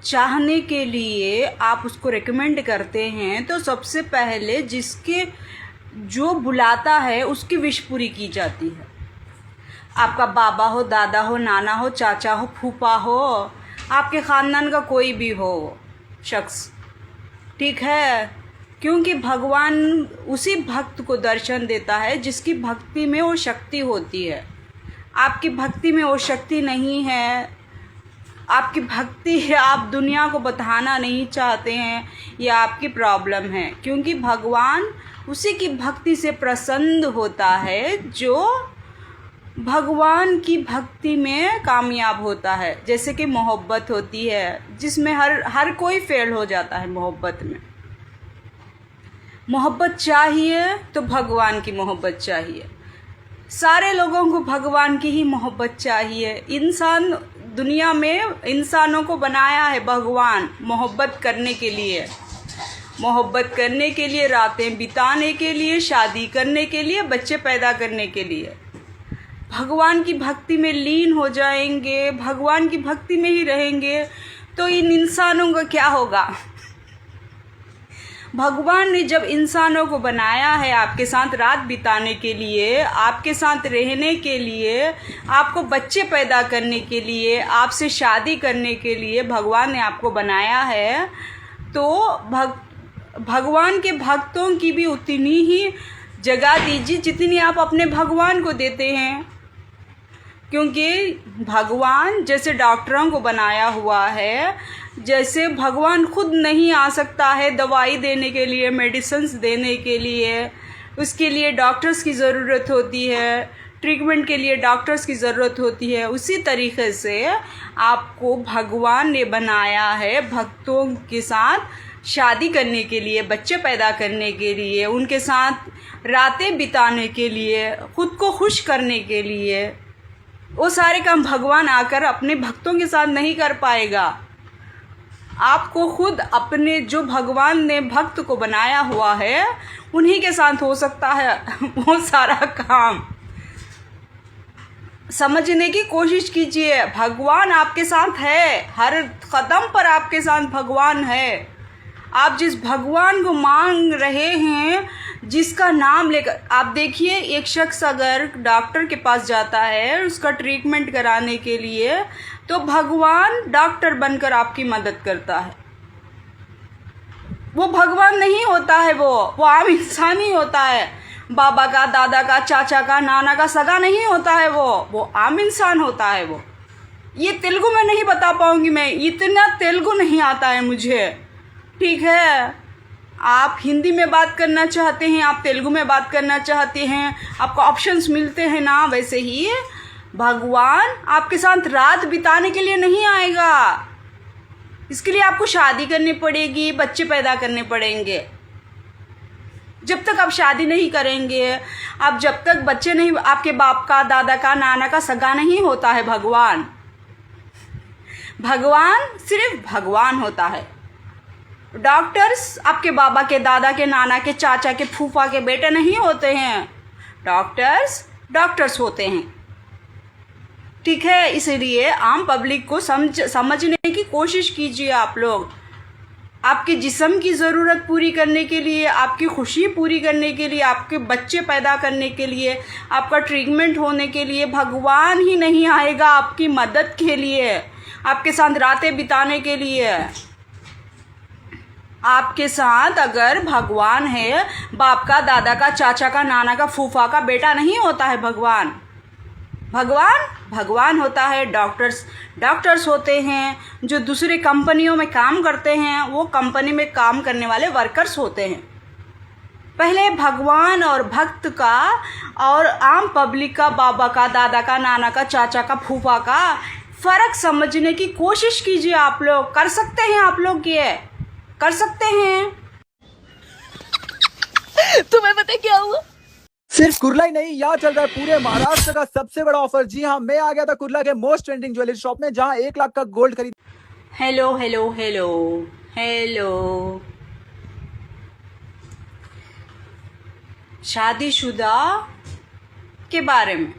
चाहने के लिए आप उसको रेकमेंड करते हैं, तो सबसे पहले जिसके जो बुलाता है उसकी विश पूरी की जाती है. आपका बाबा हो, दादा हो, नाना हो, चाचा हो, फूफा हो, आपके ख़ानदान का कोई भी हो शख्स, ठीक है? क्योंकि भगवान उसी भक्त को दर्शन देता है जिसकी भक्ति में वो शक्ति होती है. आपकी भक्ति में वो शक्ति नहीं है, आपकी भक्ति आप दुनिया को बताना नहीं चाहते हैं, ये आपकी प्रॉब्लम है. क्योंकि भगवान उसी की भक्ति से प्रसन्न होता है जो भगवान की भक्ति में कामयाब होता है. जैसे कि मोहब्बत होती है, जिसमें हर कोई फेल हो जाता है. मोहब्बत चाहिए तो भगवान की मोहब्बत चाहिए. सारे लोगों को भगवान की ही मोहब्बत चाहिए. दुनिया में इंसानों को बनाया है भगवान मोहब्बत करने के लिए, रातें बिताने के लिए, शादी करने के लिए, बच्चे पैदा करने के लिए. भगवान की भक्ति में लीन हो जाएंगे, भगवान की भक्ति में ही रहेंगे, तो इन इंसानों का क्या होगा? भगवान ने जब इंसानों को बनाया है आपके साथ रात बिताने के लिए, आपके साथ रहने के लिए, आपको बच्चे पैदा करने के लिए, आपसे शादी करने के लिए भगवान ने आपको बनाया है, तो भगवान के भक्तों की भी उतनी ही जगह दीजिए जितनी आप अपने भगवान को देते हैं. क्योंकि भगवान जैसे डॉक्टरों को बनाया हुआ है, जैसे भगवान खुद नहीं आ सकता है दवाई देने के लिए, मेडिसिन्स देने के लिए, उसके लिए डॉक्टर्स की ज़रूरत होती है, ट्रीटमेंट के लिए डॉक्टर्स की ज़रूरत होती है। उसी तरीके से आपको भगवान ने बनाया है भक्तों के साथ शादी करने के लिए, बच्चे पैदा करने के लिए, उनके साथ रातें बिताने के लिए, ख़ुद को खुश करने के लिए। वो सारे काम भगवान आकर अपने भक्तों के साथ नहीं कर पाएगा। आपको खुद अपने जो भगवान ने भक्त को बनाया हुआ है उन्हीं के साथ हो सकता है वो सारा काम। समझने की कोशिश कीजिए, भगवान आपके साथ है, हर कदम पर आपके साथ भगवान है। आप जिस भगवान को मांग रहे हैं, जिसका नाम लेकर, आप देखिए एक शख्स अगर डॉक्टर के पास जाता है उसका ट्रीटमेंट कराने के लिए, तो भगवान डॉक्टर बनकर आपकी मदद करता है। वो भगवान नहीं होता है, वो आम इंसान ही होता है। बाबा का, दादा का, चाचा का, नाना का सगा नहीं होता है, वो आम इंसान होता है। वो ये तेलुगु में नहीं बता पाऊंगी मैं, इतना तेलुगु नहीं आता है मुझे, ठीक है। आप हिंदी में बात करना चाहते हैं, आप तेलुगु में बात करना चाहते हैं, आपको ऑप्शंस मिलते हैं ना। वैसे ही भगवान आपके साथ रात बिताने के लिए नहीं आएगा। इसके लिए आपको शादी करनी पड़ेगी, बच्चे पैदा करने पड़ेंगे। जब तक आप शादी नहीं करेंगे, आप जब तक बच्चे नहीं, आपके बाप का, दादा का, नाना का सगा नहीं होता है भगवान। भगवान सिर्फ भगवान होता है। डॉक्टर्स आपके बाबा के, दादा के, नाना के, चाचा के, फूफा के बेटे नहीं होते हैं। डॉक्टर्स होते हैं, ठीक है। इसलिए आम पब्लिक को समझने की कोशिश कीजिए आप लोग। आपके जिस्म की ज़रूरत पूरी करने के लिए, आपकी खुशी पूरी करने के लिए, आपके बच्चे पैदा करने के लिए, आपका ट्रीटमेंट होने के लिए भगवान ही नहीं आएगा आपकी मदद के लिए, आपके साथ रातें बिताने के लिए। आपके साथ अगर भगवान है, बाप का, दादा का, चाचा का, नाना का, फूफा का बेटा नहीं होता है भगवान। भगवान होता है। डॉक्टर्स होते हैं। जो दूसरे कंपनियों में काम करते हैं, वो कंपनी में काम करने वाले वर्कर्स होते हैं। पहले भगवान और भक्त का और आम पब्लिक का, बाबा का, दादा का, नाना का, चाचा का, फूफा का फ़र्क समझने की कोशिश कीजिए। आप लोग कर सकते हैं, आप लोग ये कर सकते हैं। तुम्हें पता क्या हुआ? सिर्फ कुर्ला ही नहीं, यहाँ चल रहा है पूरे महाराष्ट्र का सबसे बड़ा ऑफर। जी हाँ, मैं आ गया था कुर्ला के मोस्ट ट्रेंडिंग ज्वेलरी शॉप में, जहाँ 1 लाख का गोल्ड खरीद। हेलो हेलो हेलो हेलो, शादीशुदा के बारे में,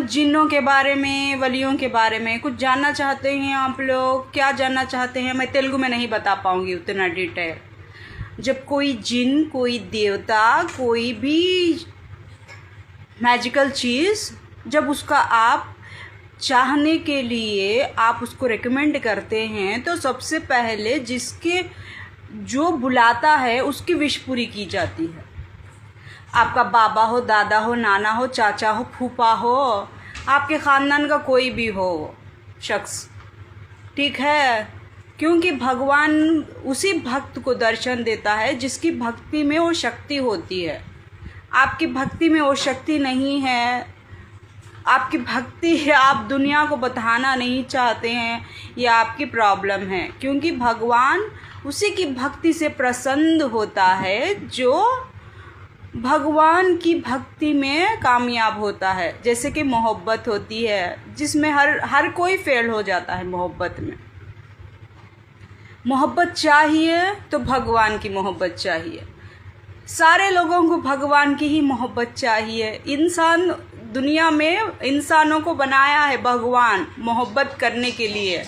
जिन्नों के बारे में, वलियों के बारे में कुछ जानना चाहते हैं आप लोग? क्या जानना चाहते हैं? मैं तेलुगु में नहीं बता पाऊंगी उतना डिटेल। जब कोई जिन, कोई देवता, कोई भी मैजिकल चीज़, जब उसका आप चाहने के लिए आप उसको रेकमेंड करते हैं, तो सबसे पहले जिसके जो बुलाता है उसकी विश पूरी की जाती है। आपका बाबा हो, दादा हो, नाना हो, चाचा हो, फूफा हो, आपके ख़ानदान का कोई भी हो शख्स, ठीक है। क्योंकि भगवान उसी भक्त को दर्शन देता है जिसकी भक्ति में वो शक्ति होती है। आपकी भक्ति में वो शक्ति नहीं है, आपकी भक्ति है, आप दुनिया को बताना नहीं चाहते हैं, ये आपकी प्रॉब्लम है। क्योंकि भगवान उसी की भक्ति से प्रसन्न होता है जो भगवान की भक्ति में कामयाब होता है। जैसे कि मोहब्बत होती है, जिसमें हर कोई फेल हो जाता है मोहब्बत में। मोहब्बत चाहिए तो भगवान की मोहब्बत चाहिए। सारे लोगों को भगवान की ही मोहब्बत चाहिए। इंसान, दुनिया में इंसानों को बनाया है भगवान मोहब्बत करने के लिए,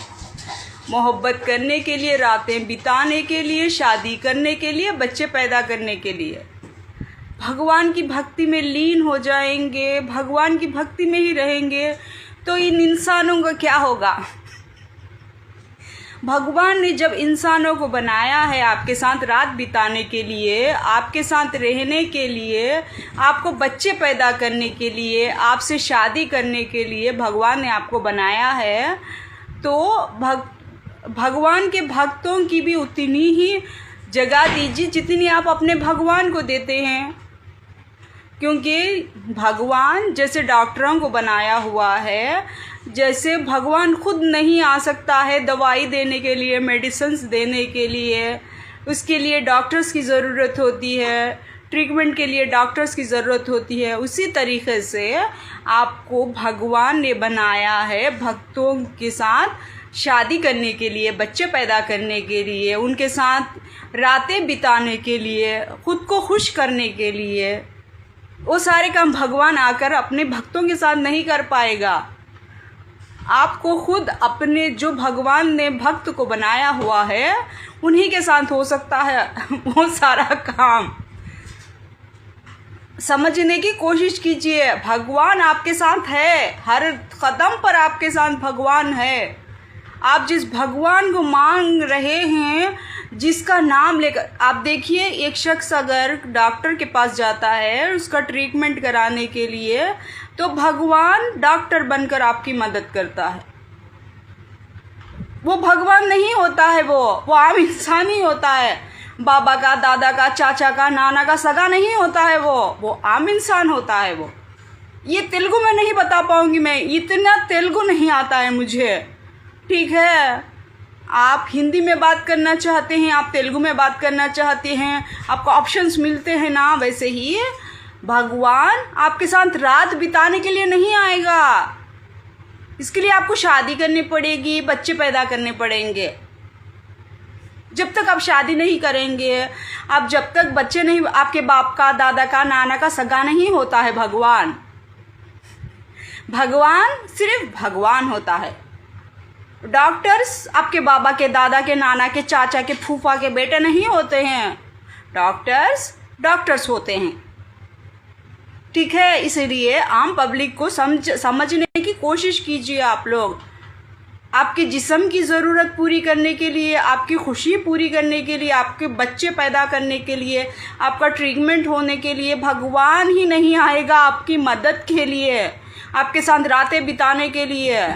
मोहब्बत करने के लिए, रातें बिताने के लिए, शादी करने के लिए, बच्चे पैदा करने के लिए। भगवान की भक्ति में लीन हो जाएंगे, भगवान की भक्ति में ही रहेंगे, तो इन इंसानों का क्या होगा? भगवान ने जब इंसानों को बनाया है आपके साथ रात बिताने के लिए, आपके साथ रहने के लिए, आपको बच्चे पैदा करने के लिए, आपसे शादी करने के लिए भगवान ने आपको बनाया है, तो भगवान के भक्तों की भी उतनी ही जगह दीजिए जितनी आप अपने भगवान को देते हैं। क्योंकि भगवान जैसे डॉक्टरों को बनाया हुआ है, जैसे भगवान खुद नहीं आ सकता है दवाई देने के लिए, मेडिसिन्स देने के लिए, उसके लिए डॉक्टर्स की ज़रूरत होती है, ट्रीटमेंट के लिए डॉक्टर्स की ज़रूरत होती है, उसी तरीके से आपको भगवान ने बनाया है भक्तों के साथ शादी करने के लिए, बच्चे पैदा करने के लिए, उनके साथ रातें बिताने के लिए, खुद को खुश करने के लिए। वो सारे काम भगवान आकर अपने भक्तों के साथ नहीं कर पाएगा। आपको खुद अपने जो भगवान ने भक्त को बनाया हुआ है उन्हीं के साथ हो सकता है वो सारा काम। समझने की कोशिश कीजिए, भगवान आपके साथ है, हर कदम पर आपके साथ भगवान है। आप जिस भगवान को मांग रहे हैं, जिसका नाम लेकर, आप देखिए एक शख्स अगर डॉक्टर के पास जाता है उसका ट्रीटमेंट कराने के लिए, तो भगवान डॉक्टर बनकर आपकी मदद करता है। वो भगवान नहीं होता है, वो आम इंसान ही होता है। बाबा का, दादा का, चाचा का, नाना का सगा नहीं होता है, वो आम इंसान होता है। वो ये तेलुगु में नहीं बता पाऊंगी मैं, इतना तेलुगु नहीं आता है मुझे, ठीक है। आप हिंदी में बात करना चाहते हैं, आप तेलुगु में बात करना चाहते हैं, आपको ऑप्शंस मिलते हैं ना। वैसे ही भगवान आपके साथ रात बिताने के लिए नहीं आएगा, इसके लिए आपको शादी करनी पड़ेगी, बच्चे पैदा करने पड़ेंगे। जब तक आप शादी नहीं करेंगे, आप जब तक बच्चे नहीं, आपके बाप का, दादा का, नाना का सगा नहीं होता है भगवान। भगवान सिर्फ भगवान होता है। डॉक्टर्स आपके बाबा के, दादा के, नाना के, चाचा के, फूफा के बेटे नहीं होते हैं। डॉक्टर्स होते हैं, ठीक है। इसलिए आम पब्लिक को समझने की कोशिश कीजिए आप लोग। आपके जिस्म की ज़रूरत पूरी करने के लिए, आपकी खुशी पूरी करने के लिए, आपके बच्चे पैदा करने के लिए, आपका ट्रीटमेंट होने के लिए भगवान ही नहीं आएगा आपकी मदद के लिए, आपके साथ रातें बिताने के लिए।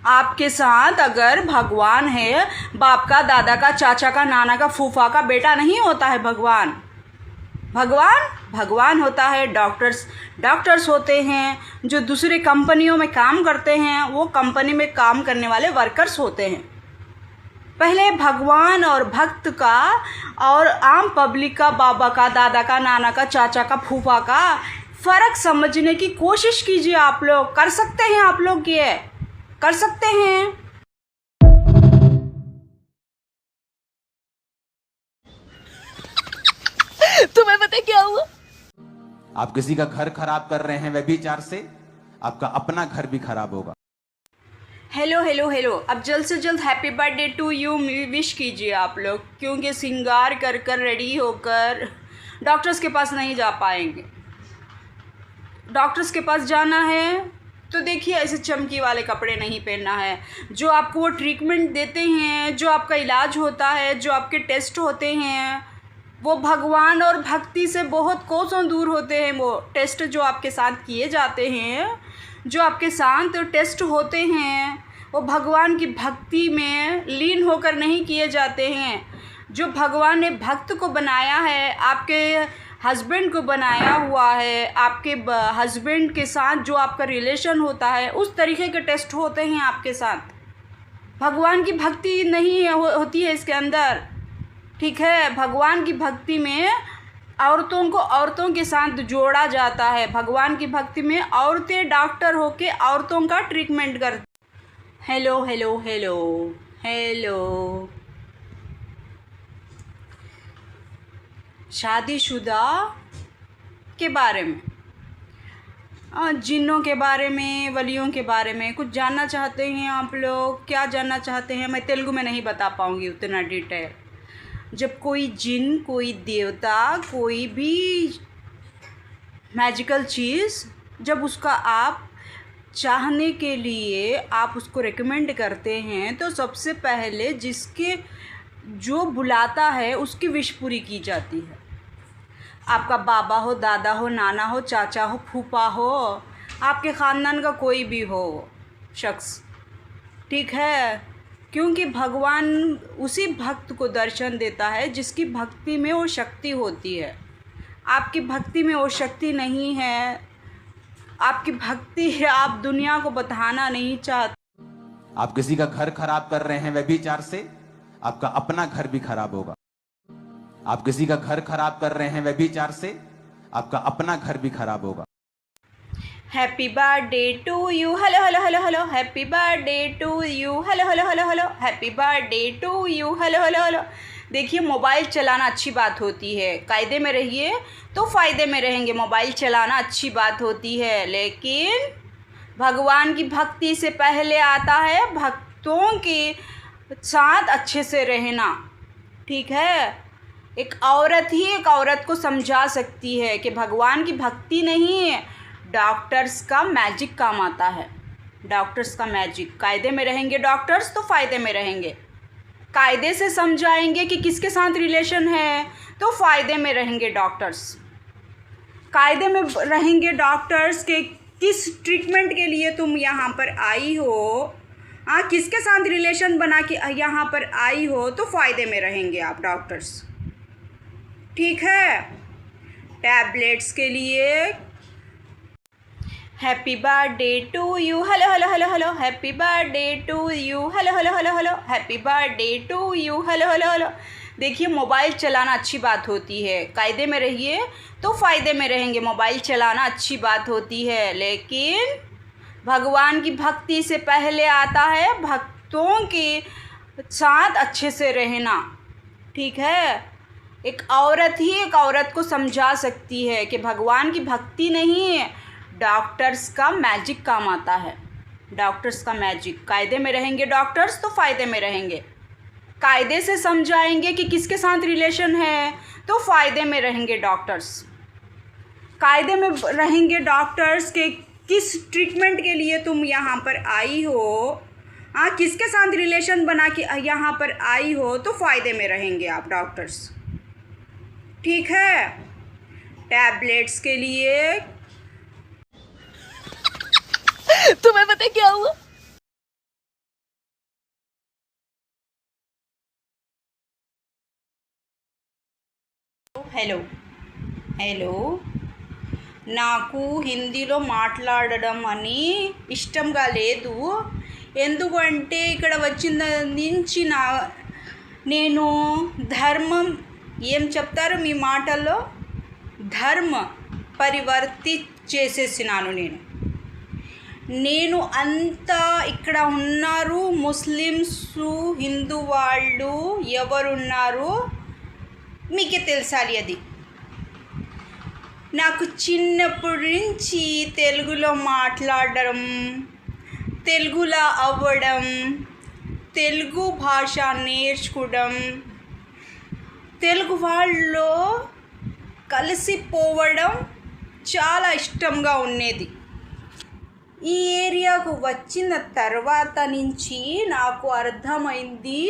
आपके साथ अगर भगवान है, बाप का, दादा का, चाचा का, नाना का, फूफा का बेटा नहीं होता है भगवान। भगवान होता है। डॉक्टर्स होते हैं। जो दूसरे कंपनियों में काम करते हैं वो कंपनी में काम करने वाले वर्कर्स होते हैं। पहले भगवान और भक्त का और आम पब्लिक का, बाबा का, दादा का, नाना का, चाचा का, फूफा का फ़र्क समझने की कोशिश कीजिए। आप लोग कर सकते हैं, आप लोग ये कर सकते हैं। तुम्हें पता क्या हुआ? आप किसी का घर खराब कर रहे हैं व्यभिचार से, आपका अपना घर भी खराब होगा। हेलो, अब जल्द से जल्द happy birthday to you wish कीजिए आप लोग, क्योंकि सिंगार कर रेडी होकर डॉक्टर्स के पास नहीं जा पाएंगे। डॉक्टर्स के पास जाना है तो देखिए ऐसे चमकी वाले कपड़े नहीं पहनना है। जो आपको वो ट्रीटमेंट देते हैं, जो आपका इलाज होता है, जो आपके टेस्ट होते हैं, वो भगवान और भक्ति से बहुत कोसों दूर होते हैं। वो टेस्ट जो आपके साथ किए जाते हैं, जो आपके साथ टेस्ट होते हैं, वो भगवान की भक्ति में लीन होकर नहीं किए जाते हैं। जो भगवान ने भक्त को बनाया है, आपके हस्बैंड को बनाया हुआ है, आपके हस्बैंड के साथ जो आपका रिलेशन होता है, उस तरीके के टेस्ट होते हैं आपके साथ। भगवान की भक्ति नहीं होती है इसके अंदर, ठीक है। भगवान की भक्ति में औरतों को औरतों के साथ जोड़ा जाता है। भगवान की भक्ति में औरतें डॉक्टर होके औरतों का ट्रीटमेंट करती। हेलो, शादीशुदा के बारे में, जिन्नों के बारे में, वलियों के बारे में कुछ जानना चाहते हैं आप लोग? क्या जानना चाहते हैं? मैं तेलुगु में नहीं बता पाऊँगी उतना डिटेल। जब कोई जिन, कोई देवता, कोई भी मैजिकल चीज़, जब उसका आप चाहने के लिए आप उसको रेकमेंड करते हैं तो सबसे पहले जिसके जो बुलाता है उसकी विश पूरी की जाती है। आपका बाबा हो, दादा हो, नाना हो, चाचा हो, फूफा हो, आपके ख़ानदान का कोई भी हो शख्स, ठीक है, क्योंकि भगवान उसी भक्त को दर्शन देता है जिसकी भक्ति में वो शक्ति होती है। आपकी भक्ति में वो शक्ति नहीं है, आपकी भक्ति है, आप दुनिया को बताना नहीं चाहते। आप किसी का घर खराब कर रहे हैं व्यभिचार से, आपका अपना घर भी खराब होगा। आप किसी का घर खराब कर रहे हैं व्यभिचार से, आपका अपना घर भी खराब होगा। Happy birthday to you, hello hello hello hello, happy birthday to you, hello hello hello hello, happy birthday to you, hello hello hello. देखिए, मोबाइल चलाना अच्छी बात होती है, कायदे में रहिए तो फ़ायदे में रहेंगे। मोबाइल चलाना अच्छी बात होती है, लेकिन भगवान की भक्ति से पहले आता है भक्तों के साथ अच्छे से रहना, ठीक है। एक औरत ही एक औरत को समझा सकती है कि भगवान की भक्ति नहीं है, डॉक्टर्स का मैजिक काम आता है, डॉक्टर्स का मैजिक। कायदे में रहेंगे डॉक्टर्स तो फ़ायदे में रहेंगे, कायदे से समझाएंगे कि किसके साथ रिलेशन है तो फ़ायदे में रहेंगे डॉक्टर्स। कायदे में रहेंगे डॉक्टर्स के किस ट्रीटमेंट के लिए तुम यहाँ पर आई हो, किसके साथ रिलेशन बना के यहाँ पर आई हो तो फ़ायदे में रहेंगे आप डॉक्टर्स, ठीक है। टैबलेट्स के लिए happy birthday to you, hello hello hello hello, happy birthday to you, hello hello hello hello, happy birthday to you, hello hello hello. देखिए, मोबाइल चलाना अच्छी बात होती है, कायदे में रहिए तो फ़ायदे में रहेंगे। मोबाइल चलाना अच्छी बात होती है, लेकिन भगवान की भक्ति से पहले आता है भक्तों के साथ अच्छे से रहना, ठीक है। एक औरत ही एक औरत को समझा सकती है कि भगवान की भक्ति नहीं है, डॉक्टर्स का मैजिक काम आता है, डॉक्टर्स का मैजिक। कायदे में रहेंगे डॉक्टर्स तो फ़ायदे में रहेंगे, कायदे से समझाएंगे कि किसके साथ रिलेशन है तो फ़ायदे में रहेंगे डॉक्टर्स। कायदे में रहेंगे डॉक्टर्स के किस ट्रीटमेंट के लिए तुम यहाँ पर आई हो, किसके साथ रिलेशन बना के यहाँ पर आई हो तो फ़ायदे में रहेंगे आप डॉक्टर्स, ठीक है। टैबलेट्स के लिए तुम्हें पता क्या हुआ? హలో హలో నాకు హిందీలో మాట్లాడడం అని ఇష్టంగా లేదు, ఎందుకంటే ఇక్కడ వచ్చిన నుంచి నేను ధర్మం ఏం చెప్తారు మీ మాటల్లో ధర్మ పరివర్తి చేసేసినాను నేను అంతా ఇక్కడ ఉన్నారు ముస్లిమ్స్ హిందూ వాళ్ళు ఎవరున్నారు మీకే తెలుసాలి అది. నాకు చిన్నప్పటి నుంచి తెలుగులో మాట్లాడడం, తెలుగులో అవ్వడం, తెలుగు భాష నేర్చుకోవడం, తెలుగు వాళ్ళలో కలిసిపోవడం చాలా ఇష్టంగా ఉండేది. ఈ ఏరియాకు వచ్చిన తర్వాత నుంచి నాకు అర్థమైంది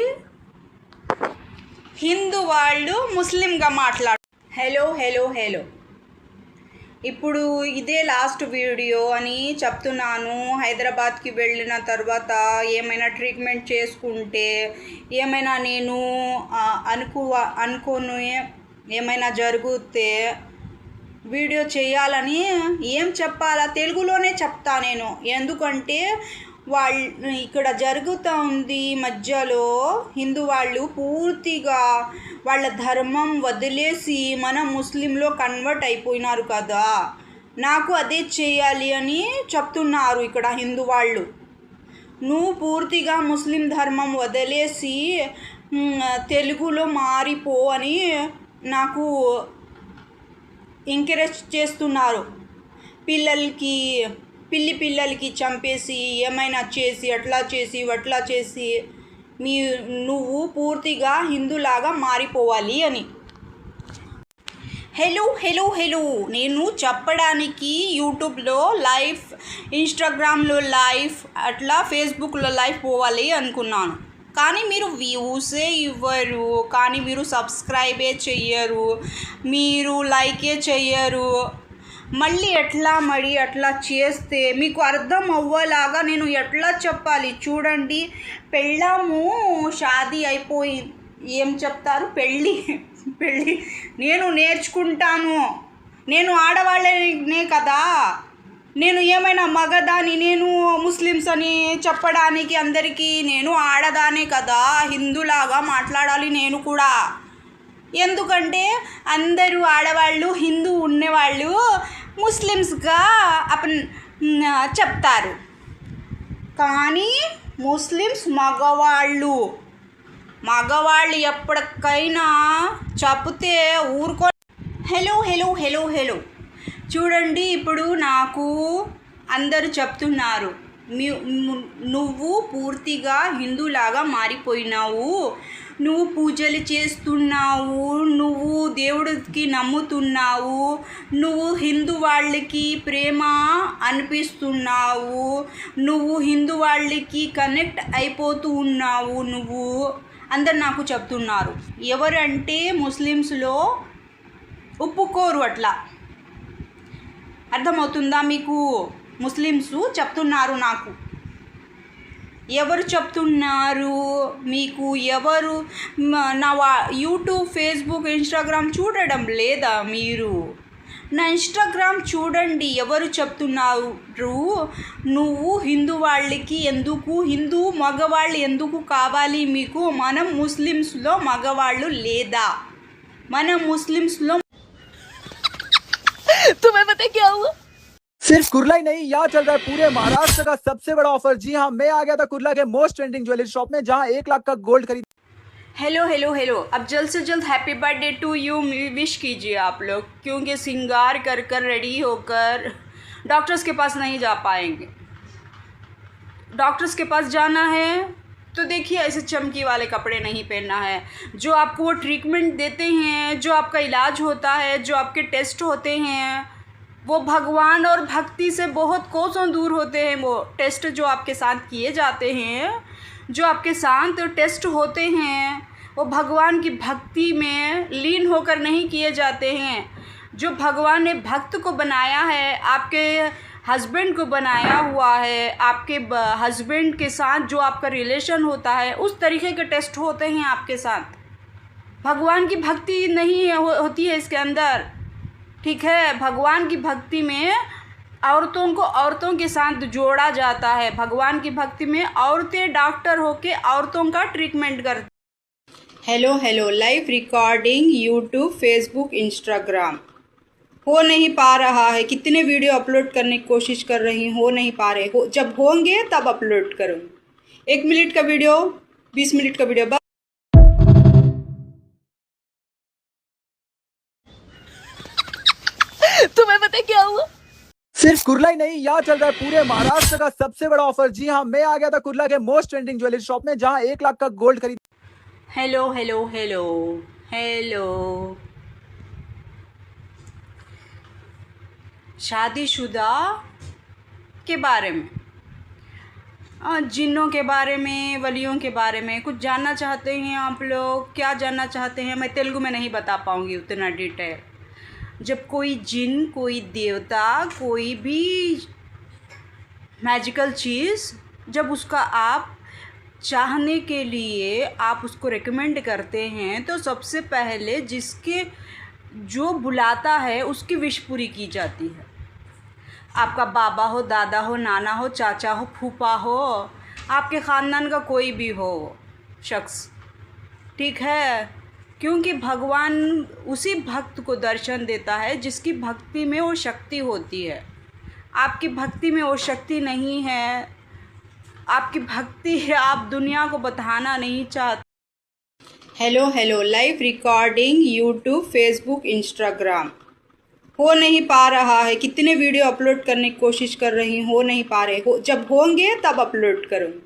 హిందూ వాళ్ళు ముస్లింగా హలో హలో హలో ఇప్పుడు ఇదే లాస్ట్ వీడియో అని చెప్తున్నాను. హైదరాబాద్కి వెళ్ళిన తర్వాత ఏమైనా ట్రీట్మెంట్ చేసుకుంటే, ఏమైనా నేను అనుకోను ఏమైనా జరిగితే వీడియో చేయాలని ఏం చెప్పాలా తెలుగులోనే చెప్తా నేను. ఎందుకంటే వాళ్ళు ఇక్కడ జరుగుతూ ఉంది మధ్యలో హిందూ వాళ్ళు పూర్తిగా వాళ్ళ ధర్మం వదిలేసి మన ముస్లింలో కన్వర్ట్ అయిపోయినారు కదా. నాకు అదే చేయాలి అని చెప్తున్నారు ఇక్కడ హిందూ వాళ్ళు. నువ్వు పూర్తిగా ముస్లిం ధర్మం వదిలేసి తెలుగులో మారిపో అని నాకు ఎంకరేజ్ చేస్తున్నారు. పిల్లలకి చంపేసి ఏమైనా చేసి అట్లా చేసి నువ్వు పూర్తిగా హిందూలాగా మారిపోవాలి అని. హలో నేను చెప్పడానికి యూట్యూబ్లో లైవ్, ఇన్స్టాగ్రామ్లో లైవ్, అట్లా ఫేస్బుక్లో లైవ్ పోవాలి అనుకున్నాను. కానీ మీరు వ్యూసే ఇవ్వరు, కానీ మీరు సబ్స్క్రైబే చెయ్యరు, మీరు లైకే చెయ్యరు. మళ్ళీ అట్లా చేస్తే మీకు అర్థం అవ్వలాగా నేను ఎట్లా చెప్పాలి చూడండి. పెళ్ళాము షాదీ అయిపోయి ఏం చెప్తారు, పెళ్ళి నేను నేర్చుకుంటాను. నేను ఆడవాళ్ళనే కదా, నేను ఏమైనా మగదాని, నేను ముస్లిమ్స్ అని చెప్పడానికి అందరికీ నేను ఆడదానే కదా, హిందూలాగా మాట్లాడాలి నేను కూడా. ఎందుకంటే అందరూ ఆడవాళ్ళు హిందూ ఉన్నవాళ్ళు ముస్లిమ్స్గా చెప్తారు, కానీ ముస్లిమ్స్ మగవాళ్ళు ఎప్పటికైనా చెప్తే ఊరుకో. హలో చూడండి, ఇప్పుడు నాకు అందరూ చెప్తున్నారు నువ్వు పూర్తిగా హిందూలాగా మారిపోయినావు, నువ్వు పూజలు చేస్తున్నావు, నువ్వు దేవుడికి నమ్ముతున్నావు, నువ్వు హిందూ వాళ్ళకి ప్రేమ అనిపిస్తున్నావు, నువ్వు హిందూ వాళ్ళకి కనెక్ట్ అయిపోతూ ఉన్నావు, నువ్వు అందరు నాకు చెప్తున్నారు. ఎవరంటే ముస్లిమ్స్లో ఒప్పుకోరు. అట్లా అర్థమవుతుందా మీకు? ముస్లిమ్స్ చెప్తున్నారు నాకు. ఎవరు చెప్తున్నారు మీకు? ఎవరు నా యూట్యూబ్, ఫేస్బుక్, ఇన్స్టాగ్రామ్ చూడడం లేదా మీరు? నా ఇన్స్టాగ్రామ్ చూడండి. ఎవరు చెప్తున్నారు నువ్వు హిందూ వాళ్ళకి ఎందుకు, హిందూ మగవాళ్ళు ఎందుకు కావాలి మీకు? మనం ముస్లిమ్స్లో మగవాళ్ళు లేదా? మనం ముస్లిమ్స్లో तुम्हें पता है क्या हुआ? सिर्फ कुर्ला ही नहीं, यहाँ चल रहा है पूरे महाराष्ट्र का सबसे बड़ा ऑफर। जी हाँ, मैं आ गया था कुर्ला के मोस्ट ट्रेंडिंग ज्वेलरी शॉप में, जहाँ 1 लाख का गोल्ड खरीद। हेलो अब जल्द से जल्द happy birthday to you wish कीजिए आप लोग, क्योंकि सिंगार कर रेडी होकर डॉक्टर्स के पास नहीं जा पाएंगे। डॉक्टर्स के पास जाना है तो देखिए ऐसे चमकी वाले कपड़े नहीं पहनना है। जो आपको वो ट्रीटमेंट देते हैं, जो आपका इलाज होता है, जो आपके टेस्ट होते हैं, वो भगवान और भक्ति से बहुत कोसों दूर होते हैं। वो टेस्ट जो आपके साथ किए जाते हैं, जो आपके साथ टेस्ट होते हैं, वो भगवान की भक्ति में लीन होकर नहीं किए जाते हैं। जो भगवान ने भक्त को बनाया है, आपके हस्बैंड को बनाया हुआ है, आपके हस्बैंड के साथ जो आपका रिलेशन होता है, उस तरीके के टेस्ट होते हैं आपके साथ। भगवान की भक्ति नहीं होती है इसके अंदर, ठीक है? भगवान की भक्ति में औरतों को औरतों के साथ जोड़ा जाता है। भगवान की भक्ति में औरतें डॉक्टर होके औरतों का ट्रीटमेंट करती। Hello live recording YouTube, Facebook, Instagram हो नहीं पा रहा है। कितने वीडियो अपलोड करने की कोशिश कर रही हूँ, हो नहीं पा रहे हो। जब होंगे तब अपलोड करूँगी। 1 मिनट का वीडियो, 20 मिनट का वीडियो। तुम्हें पता है क्या हुआ? सिर्फ कुर्ला ही नहीं, यहाँ चल रहा है पूरे महाराष्ट्र का सबसे बड़ा ऑफर। जी हाँ, मैं आ गया था कुर्ला के मोस्ट ट्रेंडिंग ज्वेलरी शॉप में, जहाँ 1 लाख का गोल्ड खरीद। हेलो शादीशुदा के बारे में, जिन्नों के बारे में, वलियों के बारे में कुछ जानना चाहते हैं आप लोग? क्या जानना चाहते हैं? मैं तेलुगु में नहीं बता पाऊँगी उतना डिटेल। जब कोई जिन, कोई देवता, कोई भी मैजिकल चीज़, जब उसका आप चाहने के लिए आप उसको रेकमेंड करते हैं, तो सबसे पहले जिसके जो बुलाता है उसकी विश पूरी की जाती है। आपका बाबा हो, दादा हो, नाना हो, चाचा हो, फूफा हो, आपके ख़ानदान का कोई भी हो शख्स, ठीक है? क्योंकि भगवान उसी भक्त को दर्शन देता है जिसकी भक्ति में वो शक्ति होती है। आपकी भक्ति में वो शक्ति नहीं है, आपकी भक्ति आप दुनिया को बताना नहीं चाहते। Hello live recording YouTube, Facebook, Instagram हो नहीं पा रहा है। कितने वीडियो अपलोड करने की कोशिश कर रही हूँ, हो नहीं पा रहे हो। जब होंगे तब अपलोड करूँगी।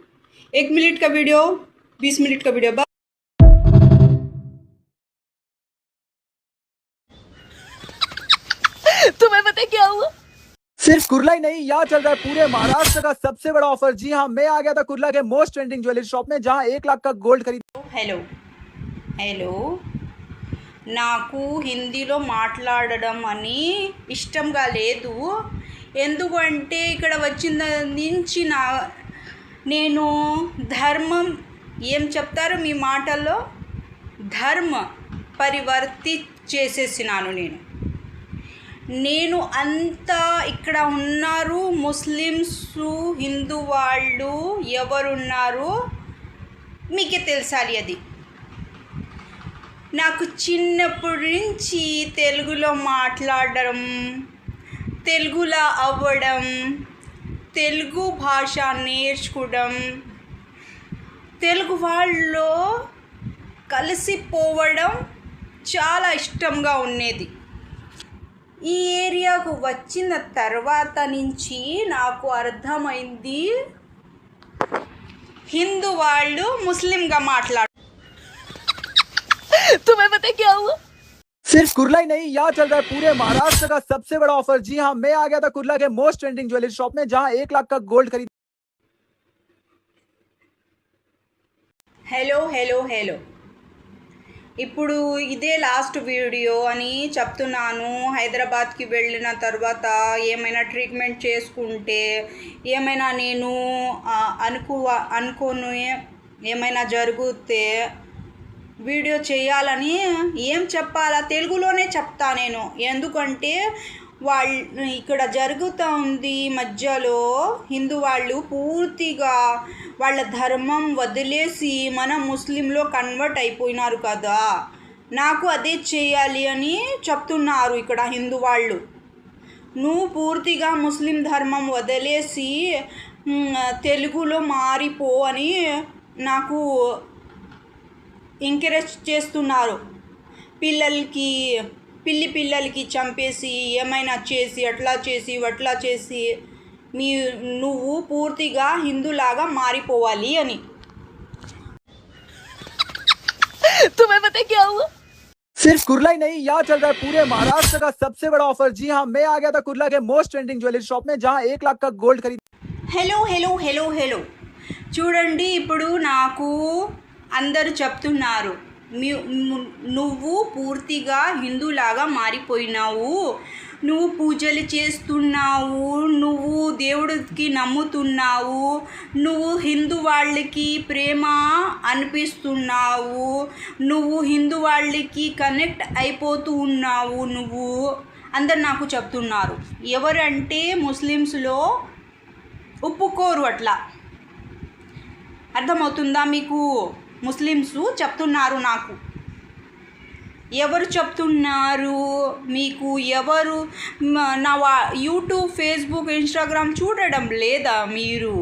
1 मिनट का वीडियो, 20 मिनट का वीडियो। तुम्हें पता क्या हुआ? सिर्फ कुर्ला ही नहीं, यहाँ चल रहा है पूरे महाराष्ट्र का सबसे बड़ा ऑफर। जी हाँ, मैं आ गया था कुर्ला के मोस्ट ट्रेंडिंग ज्वेलरी शॉप में, जहाँ 1 लाख का गोल्ड खरीद। హలో హలో నాకు హిందీలో మాట్లాడడం అని ఇష్టంగా లేదు. ఎందుకంటే ఇక్కడ వచ్చిన నుంచి నేను ధర్మం ఏం చెప్తారు మీ మాటల్లో ధర్మ పరివర్తి చేసేసినాను. నేను అంతా ఇక్కడ ఉన్నారు ముస్లిమ్స్ హిందూ వాళ్ళు ఎవరున్నారు మీకే తెలుసాలి. అది నాకు చిన్నప్పటి నుంచి తెలుగులో మాట్లాడడం, తెలుగులో అవ్వడం, తెలుగు భాష నేర్చుకోవడం, తెలుగు వాళ్ళలో కలిసిపోవడం చాలా ఇష్టంగా ఉండేది. ఈ ఏరియాకు వచ్చిన తర్వాత నుంచి నాకు అర్థమైంది హిందూ వాళ్ళు ముస్లింగా మాట్లాడు. तुम्हें पता क्या हुआ? सिर्फ कुर्ला ही नहीं, यहाँ चल रहा है पूरे महाराष्ट्र का सबसे बड़ा ऑफर। जी हाँ, मैं आ गया था कुर्ला के मोस्ट ट्रेंडिंग ज्वेलरी शॉप में, जहाँ 1 लाख का गोल्ड खरीद। హలో హలో హలో ఇప్పుడు ఇదే లాస్ట్ వీడియో అని చెప్తున్నాను. హైదరాబాద్కి వెళ్ళిన తర్వాత ఏమైనా ట్రీట్మెంట్ చేసుకుంటే, ఏమైనా నేను అనుకోను ఏమైనా జరిగితే వీడియో చేయాలని ఏం చెప్పాలా తెలుగులోనే చెప్తా నేను. ఎందుకంటే వాళ్ళు ఇక్కడ జరుగుతూ ఉంది మధ్యలో హిందూ వాళ్ళు పూర్తిగా వాళ్ళ ధర్మం వదిలేసి మన ముస్లింలో కన్వర్ట్ అయిపోయినారు కదా. నాకు అదే చేయాలి అని చెప్తున్నారు ఇక్కడ హిందూ వాళ్ళు. నువ్వు పూర్తిగా ముస్లిం ధర్మం వదిలేసి తెలుగులో మారిపో అని నాకు ఎంకరేజ్ చేస్తున్నారు. పిల్లలకి చంపేసి ఏమైనా చేసి అట్లా చేసి నువ్వు పూర్తిగా హిందూలాగా మారిపోవాలి అని. तुम्हें पता क्या हुआ? सिर्फ कुर्ला ही नहीं, यहाँ चल रहा है पूरे महाराष्ट्र का सबसे बड़ा ऑफर। जी हाँ, मैं आ गया था कुर्ला के मोस्ट ट्रेंडिंग ज्वेलरी शॉप में, जहाँ 1 लाख का गोल्ड खरीद। హలో హలో హలో హలో చూడండి, ఇప్పుడు నాకు అందరూ చెప్తున్నారు నువ్వు పూర్తిగా హిందూలాగా మారిపోయినావు, నువ్వు పూజలు చేస్తున్నావు, నువ్వు దేవుడికి నమ్ముతున్నావు, నువ్వు హిందూ వాళ్ళకి ప్రేమ అనిపిస్తున్నావు, నువ్వు హిందూ వాళ్ళకి కనెక్ట్ అయిపోతూ ఉన్నావు, నువ్వు అందరు నాకు చెప్తున్నారు. ఎవరంటే ముస్లిమ్స్లో ఒప్పుకోరు అట్లా. అర్థమవుతుందా మీకు? ముస్లిమ్స్ చెప్తున్నారు నాకు. ఎవరు చెప్తున్నారు మీకు? ఎవరు నా యూట్యూబ్, ఫేస్బుక్, ఇన్స్టాగ్రామ్ చూడడం లేదా మీరు?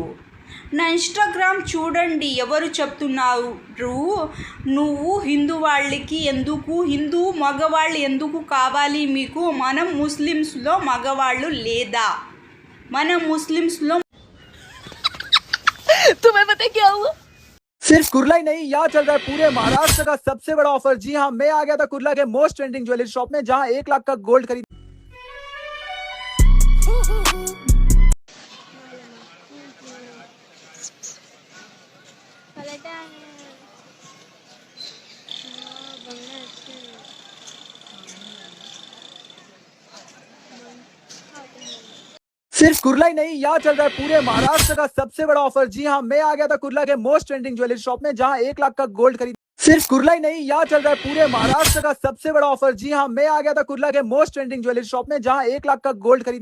నా ఇన్స్టాగ్రామ్ చూడండి. ఎవరు చెప్తున్నారు నువ్వు హిందూ వాళ్ళకి ఎందుకు, హిందూ మగవాళ్ళు ఎందుకు కావాలి మీకు? మనం ముస్లిమ్స్లో మగవాళ్ళు లేదా? మన ముస్లిమ్స్లో तुम्हें पता क्या हुआ? सिर्फ कुर्ला ही नहीं, यहाँ चल रहा है पूरे महाराष्ट्र का सबसे बड़ा ऑफर। जी हाँ, मैं आ गया था कुर्ला के मोस्ट ट्रेंडिंग ज्वेलरी शॉप में, जहाँ 1 लाख का गोल्ड खरीद। सिर्फ कुर्ला ही नहीं, यहाँ चल रहा है पूरे महाराष्ट्र का सबसे बड़ा ऑफर। जी हाँ, मैं आ गया था कुर्ला के मोस्ट ट्रेंडिंग ज्वेलरी शॉप में, जहाँ 1 लाख का गोल्ड खरीद। सिर्फ कुर्ला ही नहीं, यहाँ चल रहा है पूरे महाराष्ट्र का सबसे बड़ा ऑफर। जी हाँ, मैं आ गया था कुर्ला के मोस्ट ट्रेंडिंग ज्वेलरी शॉप में, जहाँ 1 लाख का गोल्ड खरीद।